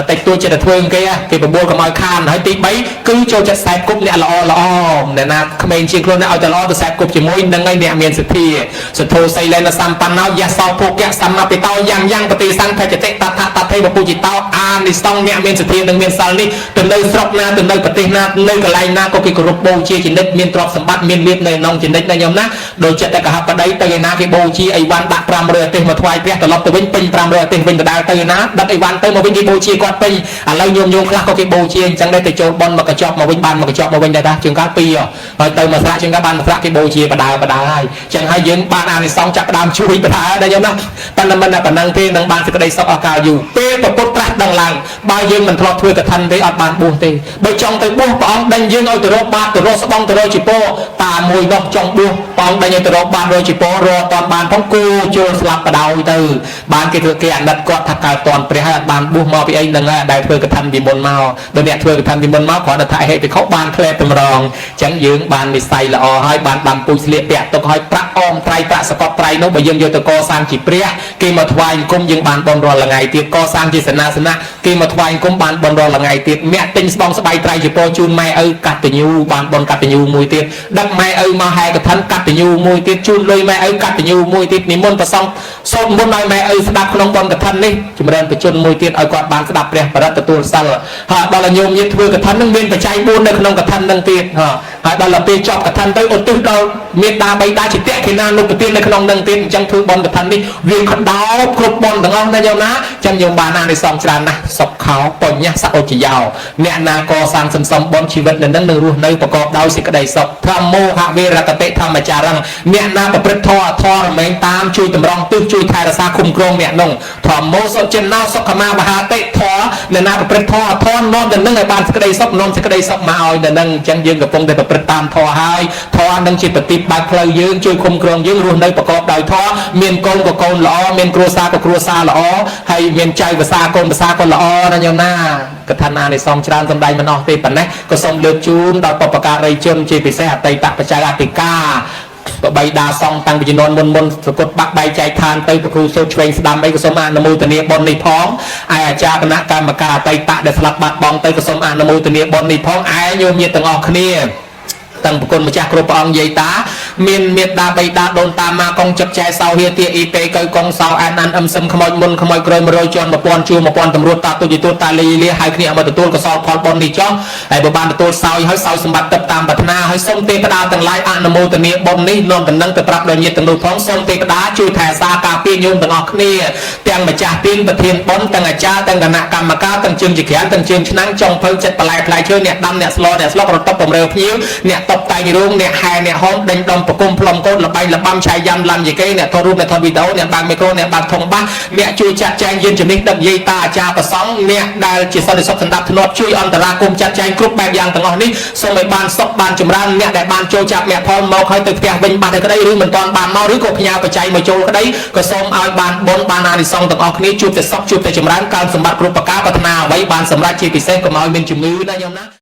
แต่ตัวจัดทัวเงี้ยกี่ประบวนกับมอยคานให้ตีใบคือโจจัดแสบกุบเนี่ยละอเนี่ยนะคเมงเชียงโครนเอาแต่ละแต่แสบกุบจะมวยดังไงเนี่ยเมียนสุดที่สุดโทไซเลนซัมปันเอายาซอพวกแกซัมมาไปเต้ายังปฏิสังแพจะเตะตัดให้ประปูจิตเต้าในซองเนี่ยเมียนสุดที่ดังเมียนซาลีตื่นเลยสอบนาตื่นเลยปฏินาเลยกับไรนาก็กี่กรุบโบเชียจินเด็ดเมียนตรอบสมบัติเมียนเลียบในน้องจินเด็ดในยมนะโดยจะแต่กับปะได้เตยนากี่โบเชียไอวันดักปรามเรือเตยมาถวายเพียตลอดตัววิ่งเป็นปรามเรือเตยวิ่งกระดาษเตยนะดักไอวันเตยมาวิ่งกี่โบเชียก่อนเป็นอะไรโยมคลาก็กี่โบเชียจังได้แต่โจบอลมากระจอกมาวิ่งบานมากระจอกมาวิ่งได้taจึงการปีอ่ะเตยมาสระจึงการบานมาสระกี่โบเชียปะดาให้จังให้ยืนบานอ่านซองจักรดามช่วยปะดาได้ยมนะตอนนั้นมันปะนังเทนังบานจะกระไดซอกอากาอยู่เตยประปุตตรักดังลังบางยืนมันทลอดช่วยกับทันเตยอัดบานบูเตยใบจองเตยบูปองดังยืนเอาตัวรบบาตัวรสบองตัวรจิโปตามวยนกจองบูปองดังยืนตัวรบบานโรจิโปรอตอนบานพ้องกูโจสลับกระดาวเตยบานกี่เถื่อแก่นัดกอดทักการตอนเปรี้ยบานบูมาไปไอ้ดังได้เถื่อกับทันดิบนเมาโดยเนี่ยเถื่อกับทันดิบนเมาขอนัดถ่ายให้ไปเขาบานแคลเป็นรองจังยืงบานในไซละอให้บานดำปุยเสียเปียตกให้พระอมไตรพระสกอตไตรนกไปยืงโยตะกอสร้างจีเปรี้ยกีมาถวายกุมยืงบานบอลรอละไงเตียกอสร้างจีสนากีมาถวายกุมบานบอลรอละไงเตียแม่ติงสปองสบายไตรจีโปจูนไม่กัดติยูบานบอลกัดติยูมวยเตียดักไม่มาให้กับทันกัดติยูมวยเตียจูนเลยไม่กัดติยูมวยเตียนิมนต์ประซองส้มบนน้อยไม่สดับขนมบอลกับทันนี่จุดเริ่มไปจุนมวยเตียกอดบานสดับเปรี้ยประดับตัวสั่งหาบาลโยมยึดถือกับทันนั่งเวียนไปใจบุญในขนมกับทันนั่งเตียหาบาลเปย์จอบกับทันไปอดตื้อเราเมียดาใบดาจิตเตะขีนานุปเตียในขนมนั่งเตียจังถือบอลกับทันนี่เวียนขัดดาวครบบอลต่างๆนะโยมนะจังโยมบานาในซองจานนะศพเขาปนเนี่ยสักโอจิยาวเนี่ยนากอสร้างสมบอลชีวิตในนั้นหนึ่งรูในประกอบดาวสิกระไดศพธรรมโมหะเวรกเตธรรมจารังเนี่ยนาประพฤติทอแมงตามช่วยตำรองตื้อช่วยไทยรักษาคุมกรองเนี่ยนงธรรมโมสเจนนาสกมาบาเตทอเนี่ยนาประพฤติทอนนอนแต่นั่งในบ้านสิกระไดศพนอนสิกระไดศพมาเอาแต่นั่งจังยืนกับปงแต่ประพฤติตามทอหายทอนั่งจิตปฏิบัติเพลย์ยืนช่วยคุมกรองยืนรูในประกอบดาวทอเมียนกงกับกงล้อเมียนครัวซากับครัวซาล้อให้เมียนใจภาษากงภาษาคนล้อนั่นยมน่ากระทนาในซองจานสำได้มันออกตีปันนะก็ส่งเลือดจูนดอกปปการไรจนจีปิเสหตัยตะปัจจัยติกาใบดาซองตังปิจนนมนสะกดบักใบใจทานเตยประครูโซชเวงสดามใบกสมานมูตเนียบนในพ้องไออาจารย์คณะกรรมการไตตะเดสลักบักบองเตยกสมานมูตเนียบนในพ้องไอโยมเยตังออกเนียตั้งปกลมาจากกรปองยัยตาเมียนเมียดาใบดาโดนตามมากองจับใจเสาเฮียเตียอีเตยเกยกองเสาอันนั้นซึมขโมยมนขโมยกรอยมารอยจนมาปอนชูมาปอนตำรวจตาตุยตัวตาลีเลี้ยหายขี้เอามาตัวกระสอบพอลบอลดีจ้องไอ้บ้านตัวเสาให้เสาสมบัติตามปัตนาให้ส้มเตกระดาตั้งหลายอนโมตเนียบอลนี้นอนแต่นั่งแต่ปรับโดยเงียตั้งดูท้องส้มเตกระดาช่วยแผ่ซากาเปียโยมตั้งออกนี่เตียงมาจากตีนประเทียนบอลตั้งอาจารย์ตั้งคณะกรรมการตั้งเชิงจิตแขนตั้งเชิงชนะจงเพิ่งจัดปลายเชื่อเนี่ยดำเนี่ยสโลเนี่ยสโลกรถตบผมเร็วพิ้วเนี่ย ตบแต่งรูปเนี่ยแห่เนี่ยห้องเด้งดมประกุมพลอมโคตรละใบละบัมชายยำลำยี่เก้เนี่ยทอรูปเนี่ยทอวิดีโอเนี่ยบางไมโครเนี่ยบางทงบ้าเนี่ยช่วยจัดแจงยืนจุดนี้ดับยีตาจ่าประสองเนี่ยได้จิตสันติสุขสันติถนอมช่วยอันตรากรมจัดแจงกรุ๊ปแบบอย่างต่างๆนี้ส่งไปบานซอกบานจุ่มรันเนี่ยแต่บานโจจับเนี่ยพอเมาคอยตึกเตียงเป็นบานก็ได้หรือเหมือนตอนบานเมาหรือก็พยาปัจจัยมาโจก็ได้ก็ส่งเอาบานบนบานนาดิซองต่างๆนี้จุดแต่ซอกจุดแต่จุ่มรันการสมบัติกรุ๊ปปากกาพัฒนาไว้บานสำหรับชีพิเศษก็มาเป็นจุ่มมือนะยอมนะ